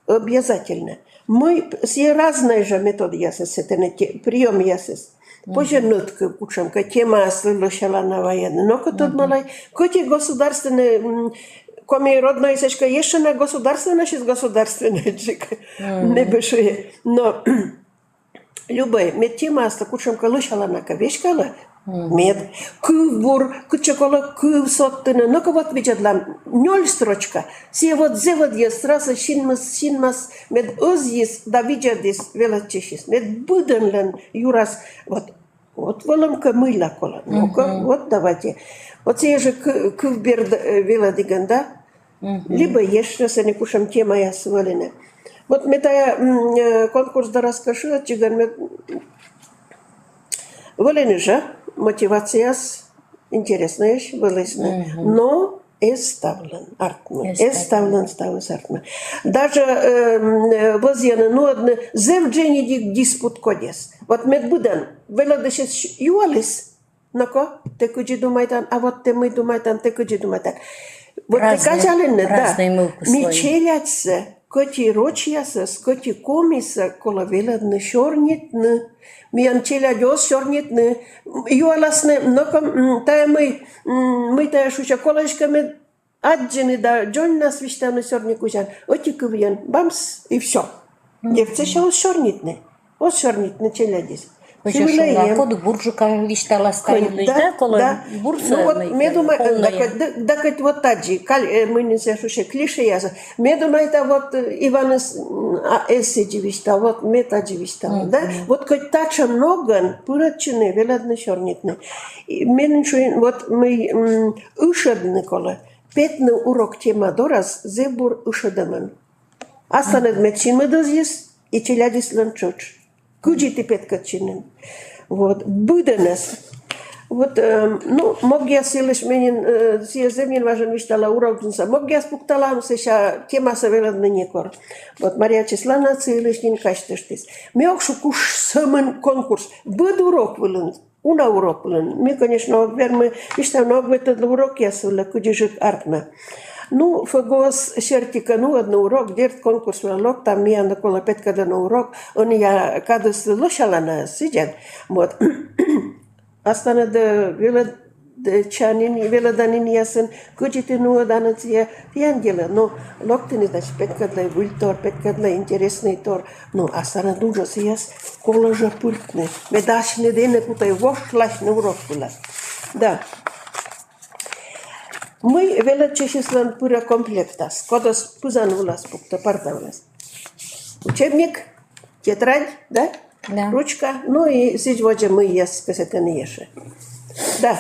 Обязательно. Мы все разные же методы ясес, это прием ясес. Позже нутка кучам, тема слышала на военной. Но тут малай, коти государственные, коми родной сечка, еще на государственное, сейчас государственное джика, не большие. Но любой, мед тема кучам калышала на кавешкала, мед, кубур, кучакола куб соттына, ну вот видят лам, 0 строчка, все вот зевод есть, сразу шинмас, мед оз есть, да видят есть, велочищис, мед буденлен, юрас, вот воломка мыла кола, ну-ка, вот давайте. Вот все же кубер велодиген, да? Либо еще с не кушам тема я свалена. Вот мета конкурс да расскажу, чиган мет волен же, мотивация интересная, вылезная, но эставлен артма, эставлен ставус артма. Даже возьяны, ну одна земджени диспут кодес. Вот мед будан, велодышес юалис, нако, те куджи думайтан, а вот те мы думайтан, те куджи думайтан. Вот такая жалена, да. Мечеляться, коти рочьяса, коти комиса, кола велодны шорнитны. Миан челя дёс шорнитны. Юаласны, но тая мы тая шуча колышками аджины, да, джон нас виштаны шорникужан. Отиковьян, бамс, и все. Девцы шел шорнитны. Вот шорнитны челя дис. Коду буржука виштала ставили, да, кола бурса. Ну вот, мне думаю, да, вот таджи, мы не знаем, что клише яса. Мне думаю, это вот Иван Эссиджи виштал, вот мне таджи виштал, да. Вот хоть тача много, пырачины, веладны шорнитны. Вот мы ушедны кола, 5 урок тема дораз, зебур ушедаман. Астанет мечин мы дозис, и челядис ланчоч. Куджи петка чинен. Вот. Буденес. Вот, ну, мог я силиш менин, сия земин важен виштала урокнуса. Мог я спуктала сеша тема савелад некор. Вот Мария Числана силиш нин каштештис. Ми окшу куш самын конкурс. Быд урок вылын. Уна урок вылын. Мы, конечно, вермы виштал ног этот урок я сила куджи жик артна. Ну, фагос шертика, ну, одно урок, дерт конкурс урок, там я на кола 5 когда на урок, он я когда слушала на сидят, вот. Остана да велочанин, велоданин ясен, кучите ну данация фиангела, но локтини значит 5 когда вультор, 5 когда интересный тор, ну, остана дуже сияс кола же пультны, медашны дене путай вошлаш на урок была, да. Мы величеслен пura комплектас, кодос пузан улас пукта парта улас. Учебник, тетрадь, да? Да. Ручка, ну и сейчас мы ес, касетаны еше. Да,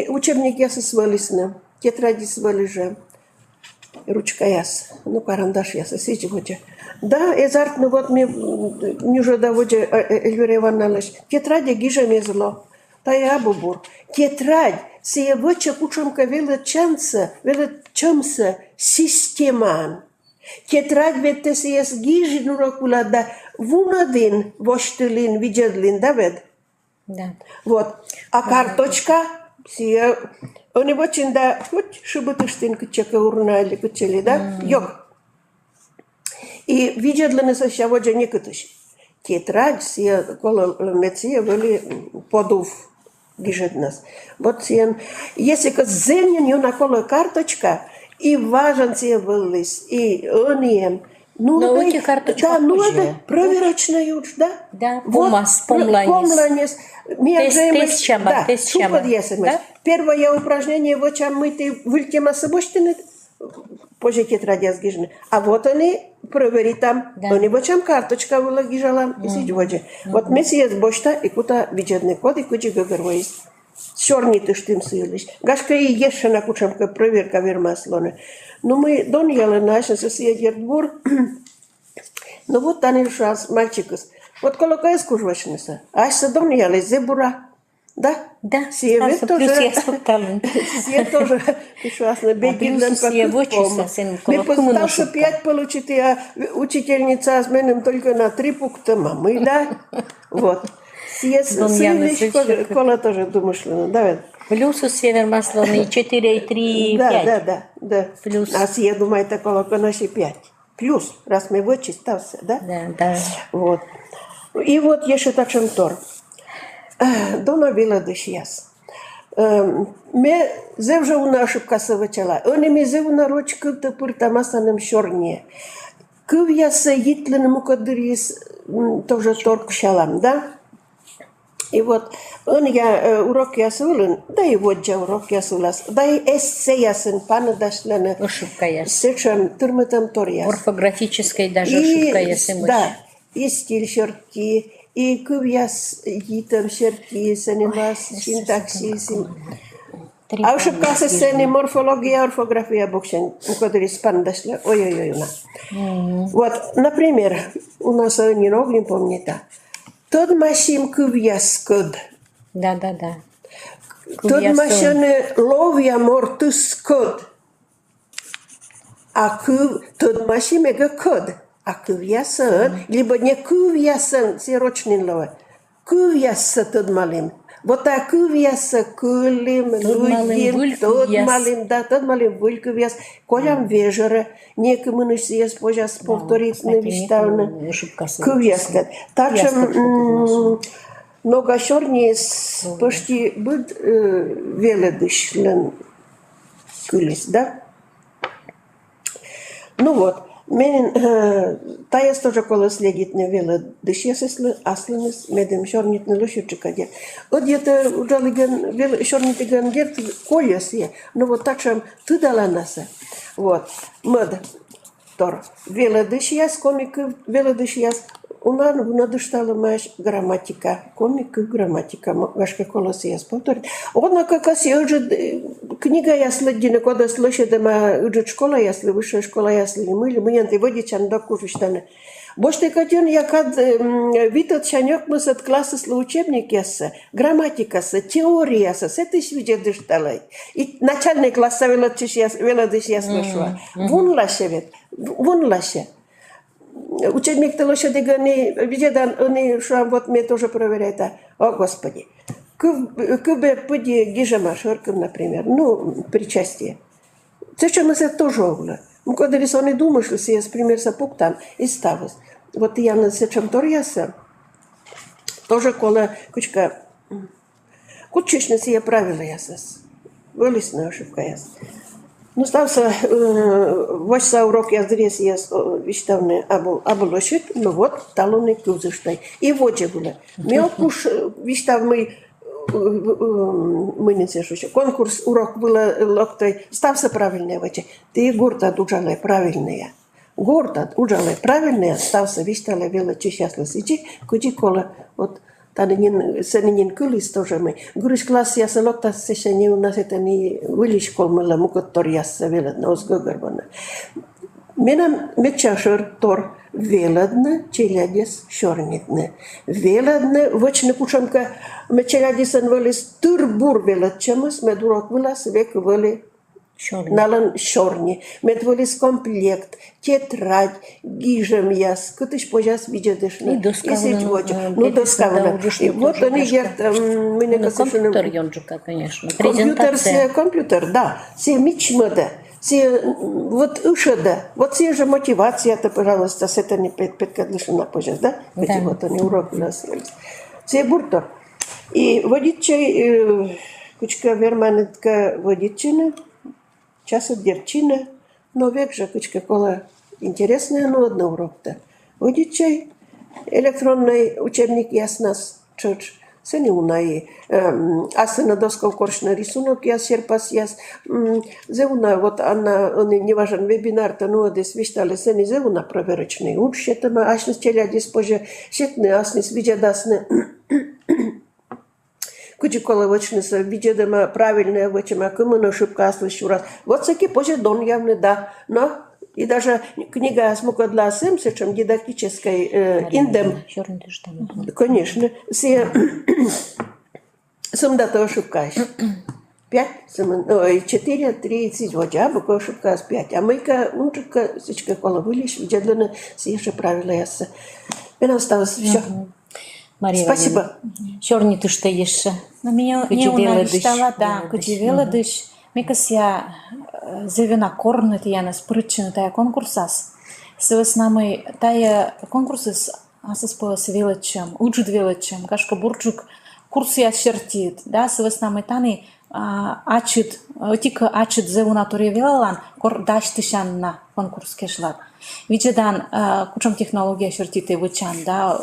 учебник ясы свалисны, тетради свалиже, ручка яс, ну карандаш ясы, сейчас. Да, эзартно вот мне не уже доводя Эльвира Ивановна, тетради гиже мезло, тая бубур, тетрадь, сия воча кучамка величанца системан. Тетрадь ведь сия сгижи нурокула да вунадин воштылин видедлин, да вед? Да. Вот. А карточка сия они вочин да хоть шибутыштин кучака урна или кучели, да? Йог. И видедлин сия воджа не кутыш. Тетрадь сия кола меция вели подув. Нас. Вот если зенен на коло карточка и важен себе вылез и он ну науки карточка да, ну это проверочная уж, да? Да, вот, помланец. Тест чама, тест чама. Первое упражнение, вот чем мы ты выльтема собоштины, позже тетради сгижены. А вот они проверить там, они вот чем карточка была гижала, и сидят. Вот мы съесть бошта, и куда видетный код, и куда гагервоис. Сёрни ты штым сылись. Гашка и еще на кучамка проверка вермаслоны. Ну мы дон ела наши соседи двор. Ну вот они шас мальчикас. Вот колока из кужвачница. А что дон ела зебура. Да? Да. Сие тоже. Сие тоже. Пишуасно. Бегилдан по мы постался 5 получить, а учительница с менем только на 3 пункта. Мы, да? Вот. Сие сылись, кола тоже думаешь, да? Плюс у северомасловный 4,3, 5. Да. Плюс. А я думаю, такого наши 5. Плюс, раз мы вот чистался, да? Да. Вот. И вот еще так шамтор. Дона вила дышьяс. Ме зевже una ошибка совачала. Они ми зевна роч кылта пырта масаным шорне. Кыв ясы yitlin мукадырис тоже торг шалам, да? И вот он я урок ясулын, да и вот же урок ясулас, да и эссе ясын пана дашлены. Ошибка яс. Сечем турмытам тор яс. Орфографической даже ошибка яс. Да, и стиль шерти, и кыв яс йитам шерти, сенелас, синтаксис. А ошибка сены морфология, орфография боксен, мукадырис пана дашле. Ой-ой-ой, Вот, например, у нас не рог не помнит. Тот машин кывьяс код. Да. Тот машин ловья мортус код. А тот машин мега код. А кывьясан, либо не кывьясан, сирочный лова. Кывьяса тот малим. Вот а кывьяса кылим, лугим, тот малим, да, тот малим выль кывьяс. Колям вежера, некому носиес, пожас повторить навиштавно. Кывьяс. Так что много шорни почти будет веледышлен кылис, да? Ну вот. Менин таяс тоже кола следит на вело дышес аслыныс медем шорнитны лошадчикаде. Вот где-то удалыган вело шорнитыган герт коляс я. Ну вот так что ты дала наса. Вот. Мод тор вело дышес комик вело дышес. Унан надыштала маш грамматика, комик грамматика, вашка колос я повторит. Одна как уже книга ясла дина, когда слышит, да уже школа ясла, высшая школа ясла, мы не водичан до кушштаны. Бошты катен я кад витат чанек мы от класса с учебник яса, грамматика с теория с это свидеть дыштала. И начальный класс вела дыш ясла шла. Вон лаще. Учебник-то лошадига не видят, они что вот мне тоже проверяют. О, Господи. Кубе поди гижамашоркам, например, ну, причастие. Зачем мы это тоже угла? Мы когда рисовали думаешь, что я, например, сапук там и ставилась. Вот я на сечем торьяса, тоже кола кучка, кучечно себе правила ясас. Вылезная ошибка яс. Ну, стався, вася урок я зрез я виштавне або лошит, ну вот, талоны кузыштай. И вот же было. Мелкуш виштав мы не сешуще. Конкурс урок было локтой. Стався правильная ваче. Ты горда уджалай правильная. Горда уджалай правильная, стався виштала вела чищасла сичи, кучи кола вот Сенин кылис тоже мы. Гуриш класс я салокта сешени у нас это не вылиш колмела мукоттор ясса веледна озгогарбана. Менам мечашер тор веледна челядес шорнитне. Веледна вочне кучамка мечелядисен велис турбур веледчамас медурок велас век вели налан шорни. Медвелис комплект, тетрадь, гижем яс, кутыш пожас видишь. И доска. Ну, доска. И вот они герт, мы не касаем. Компьютер ёнджука, конечно. Компьютер, да. Все мичмада. Все вот ушада. Вот все же мотивация-то, пожалуйста, с это не предкадлишена пожас, да? Эти вот они уроки у нас. Все бурто. И водить чай, кучка верманетка водичина. Часа дерчина, но век же кучка кола интересная, но одно урок-то. Водить чай, электронный учебник яснас чоч, сени унаи, асы на досков коршна рисунок яс, серпас яс, зеуна, вот она, он не важен вебинар-то, ну, адес виштали, сени зеуна проверочный уч, щетама, ашнис челядис поже, щетны аснис видядасны, Кучи кола вочница, видимо, правильная вочима, кому ошибка слышу раз. Вот всякий позже дон явно да, но и даже книга смука для сэмса, чем дидактической индем. Конечно, все сам дата ошибка. 5, 4, 30, вот я бы ошибка с 5. А мы-ка, унчика, сечка кола вылишь, видно, все еще правила яса. И осталось все. Мария Спасибо. Черный ты что еще? Но меня Кучи не велодыш, унавиштала, да, велодыш. кучи велодыш. Мекас я зевена корны тияна спрычина тая конкурсас. Сывас намы тая конкурсис асас пылас велочем, уджит велочем, кашка бурчук курсы ачертит, да, сывас намы таны ачит, тика ачит зевуна туре велалан, кор даштышан на конкурс кешлат. Виджедан кучам технология чертите вычан, да,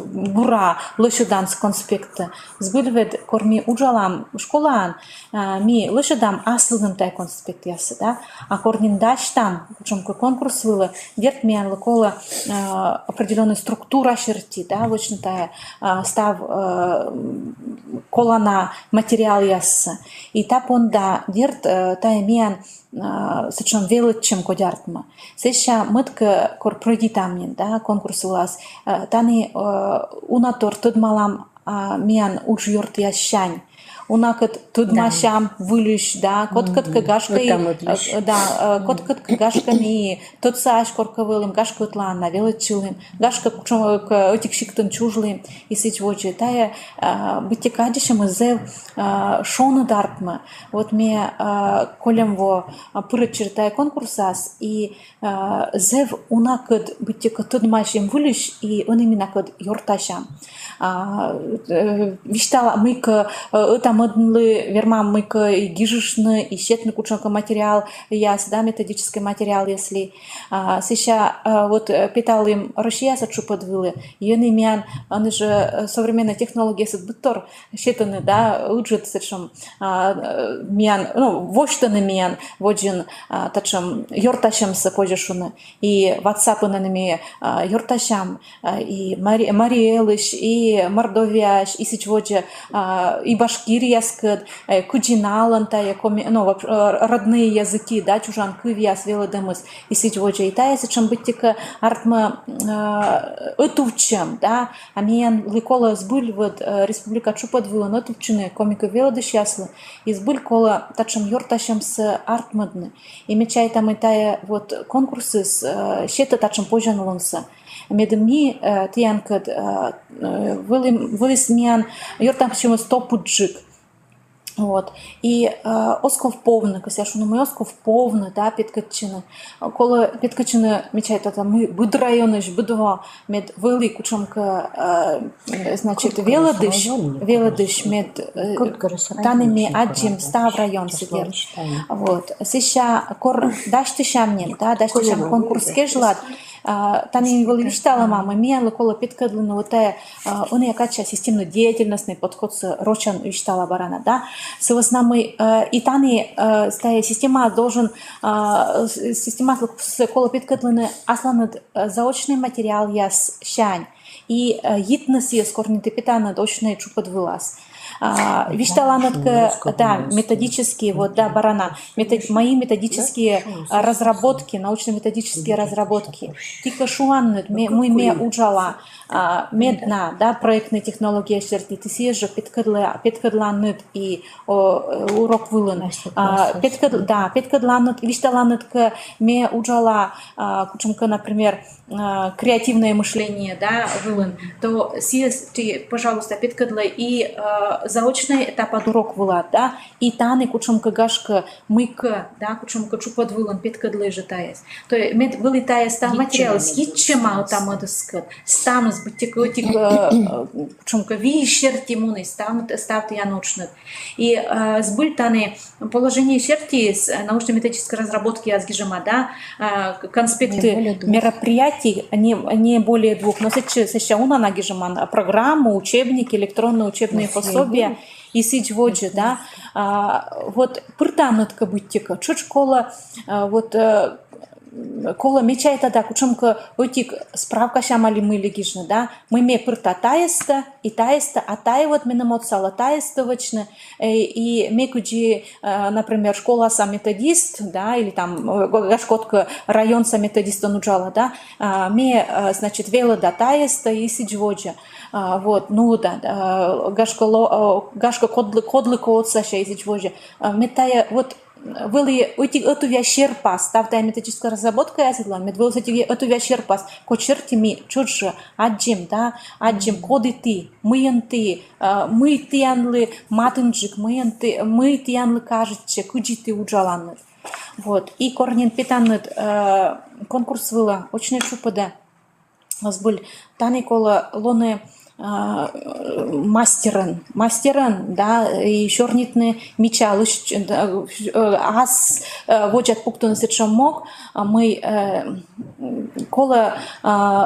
бура, лошадан с конспекта. Сбыльвед корми уджалам школан, ми лошадам аслыгым тай конспект ясы, да, а корнин даштам, кучам конкурс вылы, дерт миян лыкола определенная структура черти, да, вычна тая став колана материал ясы. И тапон да дерт тая миян сычон величем кодяртма. Сеша мытка кор пройди тамнин, да, конкурс улас. Тани унатор тудмалам миян уж йорт ящань. Унакът тудмашам вылюш, да, коткът кагашка и да, коткът кагашка ми тот саш коркавылым, гашка утлана, величилым, гашка отик шиктын чужлым, и сич воче тая бытекадишем зев шону дартма. Вот мне колем во пырычыр тая конкурсас и зев унакът бытека тудмашем вылюш и он именно кад йорташам. Виштала мыка там модны вермам мыка и гижишны и щетный кученка материал яс, да, методический материал, если сейчас вот питал им Россия сачу подвылы, ены мян, они же современная технология садбытор щетаны, да, уджит сачем мян, ну, воштаны мян, воджин тачем йорташем сапожешуны и WhatsApp нами йорташам и Мариэлыш и Мордовияш и сичводжа и Башкирия яскад, куджиналан тая, ну, родные языки, да, чужанки вяс велодемыс, и сичводжа и тая, сичем бытика артма этувчем, да, а мен ликола сбыль вот республика Чупадвила, но этувчины комика велодыш яслы, и сбыль кола тачем йорташем с артмадны, и мечай там и тая вот конкурсы с щета тачем пожанлонса. Медми тиянкад вылез миян йортам чему стопуджик. Вот. И осков повны, косяшу мы осков повны, да, підкачини. Коли підкачини мечай, то там ми будрайоныш, будова мед вели кучомка, значит, велодыш мед танами аджим став район сидер. Вот. Сеща кор даштышам нет, да, даштышам конкурс кежлад. Тани виштала мама, мияла кола підкадлина, вот он якача системно деятельностный подход с рочан виштала барана, да. С основной и тани стая система должен система с кола підкадлина асланад заочный материал яс щань и гитнес яс корните питана дочный чупад вылаз. Вишталанатка, да, методические, вот, да, барана, мои методические разработки, научно-методические разработки. Тика шуаннет, мы ме уджала, медна, да, проектные технологии черти, ты съезжа, петкадланнет и урок вылын. Да, петкадланнет, вишталаннетка, ме уджала, кучемка, например, креативное мышление, да, вылын, то съезд ты, пожалуйста, петкадла и заочный этап урок вылад, да, и таны кучемка гашка мыка, да, кучемка чупад вылын, петкадлы жетаясь. То есть мед вылетая стал материал, съедчема там адыскат, станус бытика кучемка вищер тимуны, ставт я научный. И сбыль таны положение черти с научно-методической разработки азгижема, да, конспекты мероприятий, не более 2, но сейчас у нас нагижеман программу, учебники, электронные учебные пособия и сичводжи, да, вот пританутка бытика, чуть школа, вот кола мечай тогда, кучемка отик справка шамали мы легишны, да, мы ме прта таеста, а тае вот минамоцала таестовочно, и мекуджи, например, школа са методист, да, или там гашкотка район са методиста нуджала, да, ме, значит, вела да таеста и сиджводжа. Вот, ну да, гашка кодлы коотса ша и сиджводжа. Метая, вот, были эту вещерпас, тавта методическая разработка я зидла, мед был эту вещерпас, кочерти ми чужже, аджим, да, аджим, коды ты, мы тианлы матынджик, мы тианлы кажется, куджи уджаланны. Вот, и корнин питаннет конкурс была, очень шупада, нас был таникола лоны мастерен, да, и шорнитны мечалыш, аз воджат пуктун сечамок, мы кола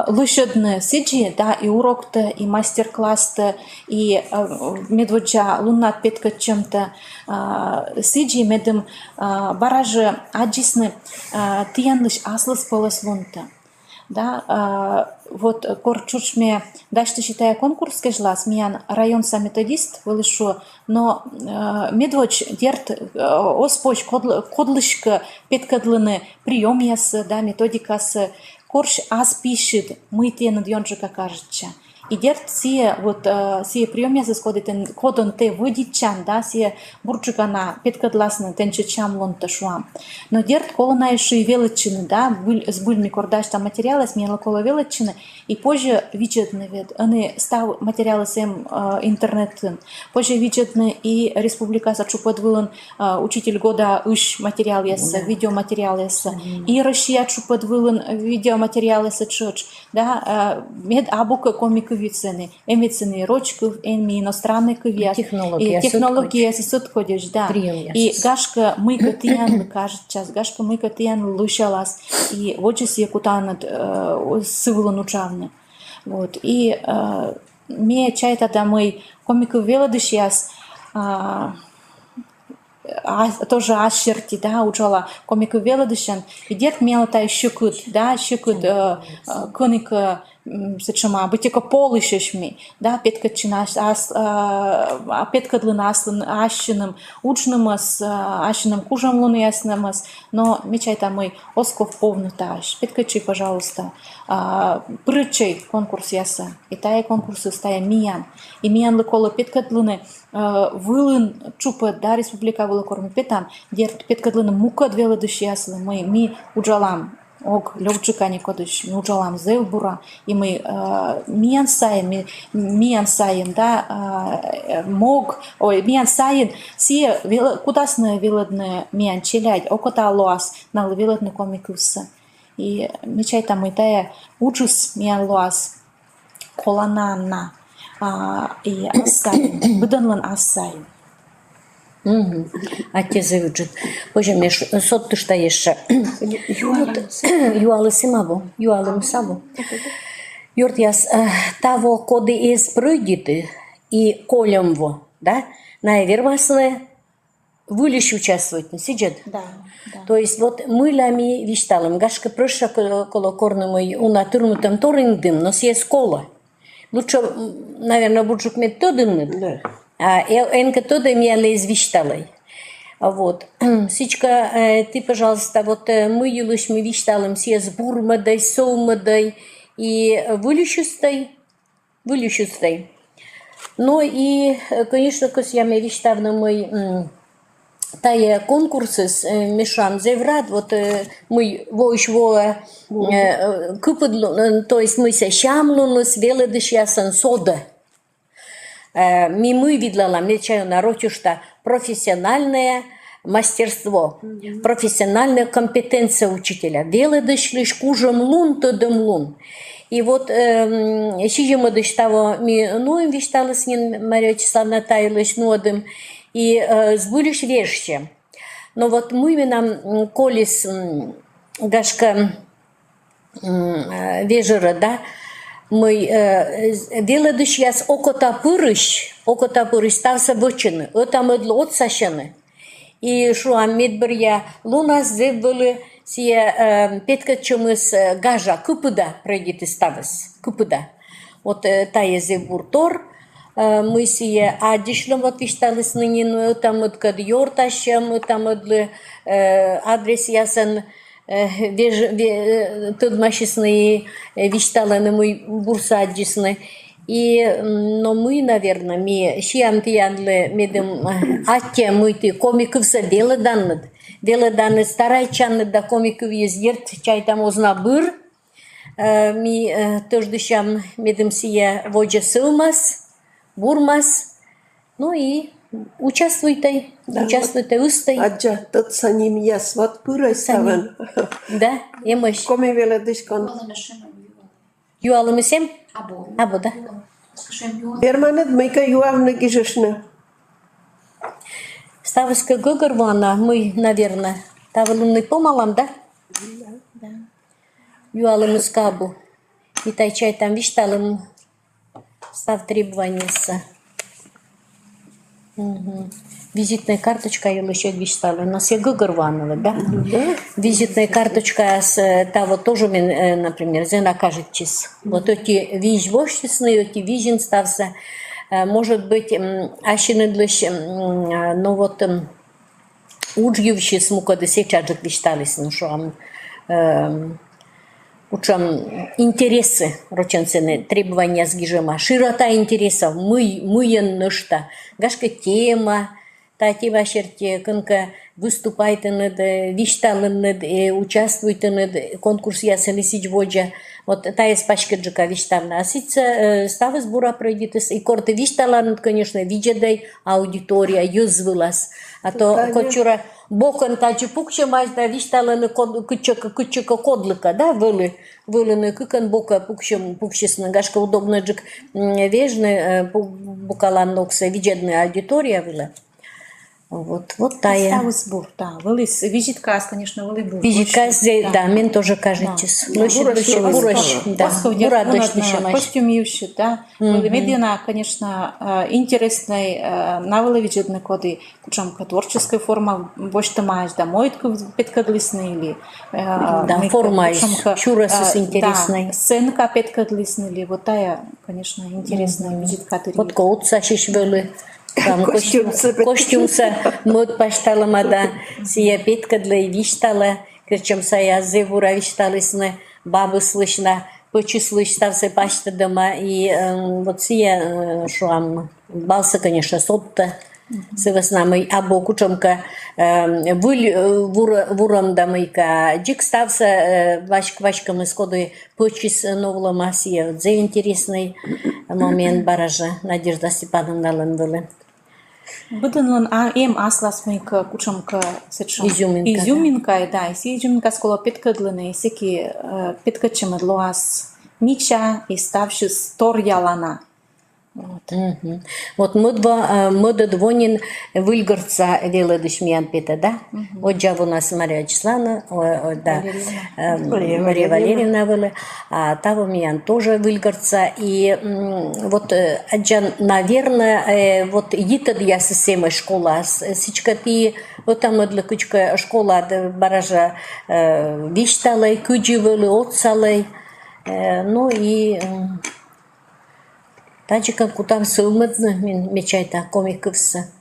лышедны сиджи, да, и урок-то, и мастер-класс-то, и медводжа луннат петка чем-то сиджи, медым баражы аджисны тиянлыш аслыс полос лунта. Да, вот корчучме дальше считая конкурс кежла смеян район са методист вылышу, но медвоч дерт оспоч кодлышка петкадлыны прием ясы, да, методикасы корч аз пишет мы те надъёнжика кажется. И дерт сие вот сие прием ясы скодитен кодон те выдичан, да, сие бурчугана петкадласны тенчечам лонта шуам. Но дерт колона еще и величины, да, с бульми кордаш там материалы смела кола величины, и позже виджетны вид, они став материалы сем интернетын, позже виджетны и республика сачупадвылын учитель года иш материал ясы, видеоматериал ясы, и Россия чупадвылын видеоматериал ясы чуч, да, мед абука комик вицены, эмицены рочков, эми иностранных виас, и технология сосуд ходишь, да, и гашка мы котиян кажет час, гашка мы котиян лушалас, и вот же себе кутанат сывлан учавны, вот, и мне чай тогда мы комику велодышьяс, тоже ашерти, да, учала комику велодышьян, и дед мела та щекут, да, щекут коника сечама битека полышешми, да, петкачина петкадлынаслын ашиным учнымыз, ашиным кужам луныяснымыз, но мечайта мы осков повнуташ, петкачи, пожалуйста, прычей конкурс яса, и тая конкурсы стая миян, и миян лыкола петкадлыны вылын чупа, да, республика вылы корми петан, дерт петкадлыны мука двелыдыш яслы, мы уджалам, ог лёгчика не кодыш, мы уджалам зев бура, и мы миян саем, да, мог, ой, миян саем, сие кудасны вилыдны миян челядь, окота лоас, нал вилыдны комикусы. И мечай там и тая учус миян лоас, коланана, и ассаем, выданлан ассаем. А те завуджут. Боже мой, сот ты что еще? Юалы симабо, юалы мсабо. Юрт яс того коды из пройдиты и колемво, да? Наверное, вылещ участвовать, не сидят. Да. То есть вот мы лами вишталом, гашка проша коло корнумой у натурмутом ториндым, но съест кола. Лучше, наверное, буджук методым. Да. Энка тода мияла извишталай. Вот. Сичка, ты, пожалуйста, вот мы юлыш мы вишталым все с бурмадай, соумадай и вылющустай. Ну и, конечно, кос я me виштавна мы тая конкурсы с мешан зеврад, вот мы воишво купадлу, то есть мы се щамлуну с веледышьясан сода. Мы видела, мне чаю нарочу, что профессиональное мастерство, профессиональная компетенция учителя. Веледышли шкужем лун, тодом лун. И вот сижу дыш того, ми нуем виштала с ним Мария Вячеславовна Тайлыш нодым, и сбулишь вещи. Но вот мы нам колес гашка вежера, да, мы веледыш яс окота пырыш стався бочины, это медло отсашены. И шуам медберья лунас зевбыли сие петка чумыс гажа купыда пройдет ставыс купыда. Вот тая зевбуртор мы сие адишлом вот вишталыс ныне, там вот кад йорташем, там вот адрес ясен тут машисные вишталы на мой бурса адисны. Но мы, наверное, ми шиям тиянлы медем атте мыйты комикывса велы данны старайчанны да комикыв езерт чайтам озна быр. Ми тождышам медем сия воджа сылмас, бурмас. Ну и участвуйте устай. Аджа, тот са ним яс, вот пырай ставан. Да, емыш. Коми веле дышкон. Юалымысем? Або, да. Берманет мыйка юавны гижешны. Ставыска гыгырвана, мы, наверное, тавылымный помалам, да? Да. Юалымыз кабу. И тайчай там вишталым став требованияса. Визитная карточка я еще виштала. У нас я гыгырванова, да? Визитная карточка с того тоже, например, зена кажется. Вот эти вижвощесные, эти вижен стався. Может быть, ашинедлыш, но вот удживши смука до сейчас же виштались, ну что учам интересы, роченцены, требования с гижема, широта интересов, мы нышта, гашка тема, тати вашерте, конка выступайте над, вишталы над, участвуйте над конкурс ясен сич воджа, вот та есть пачкаджика виштална, а сица ставы сбора пройдитесь, и корты виштала над, конечно, виджедай аудитория, юзвылас, а то кочура бокон тачи пукча мать да виштала на кучка кодлика, да, выли на кукан бока пукчесна гашка удобно джик вежны букалан нокса виджедная аудитория была. Вот тая. Ставы сбор, да. Вылез визиткас, конечно, вылез бур. Визиткас, да, мен тоже кажется. Бураш, да. Костюмивши, да. Медина, конечно, интересный, навыла виджедны коды, кучамка творческая форма, больше ты маешь, да, мойтку петкадлисны или... Да, форма чурасы интересной. Сценка петкадлисны или вот тая, конечно, интересная визитка. Вот коутса шишвелы. Костюмса мод пашталамада сия петка для виштала, причем сая зевура вишталисны, бабы слышно, почу слышно, пашта дома, и вот сия шуам балса, конечно, сотта, севаснамый, або кучомка вурам дамыка, джик стався вашками скодой почис новлама сия, це интересный момент баража, Надежда Степановна ландвеле. Бъден ем аслас мейка кучамка сечам Изюминка, изюминка, да, и си изюминка скола петкадлene, и всеки петкачемедло аз мича и ставши сторялана. Вот мы двонин выльгорца веледыш миян пета, да? Оджав у нас Мария Вячеславовна, да, Мария Валерьевна была, а того миян тоже выльгорца. И вот, аджан, наверное, вот йитад я система школа, сичка ти, вот там для кучка школа, баража вишталай, кудживали, отсалай, ну и... Тачика кутам сылмыдны мен мечайта комикывсы.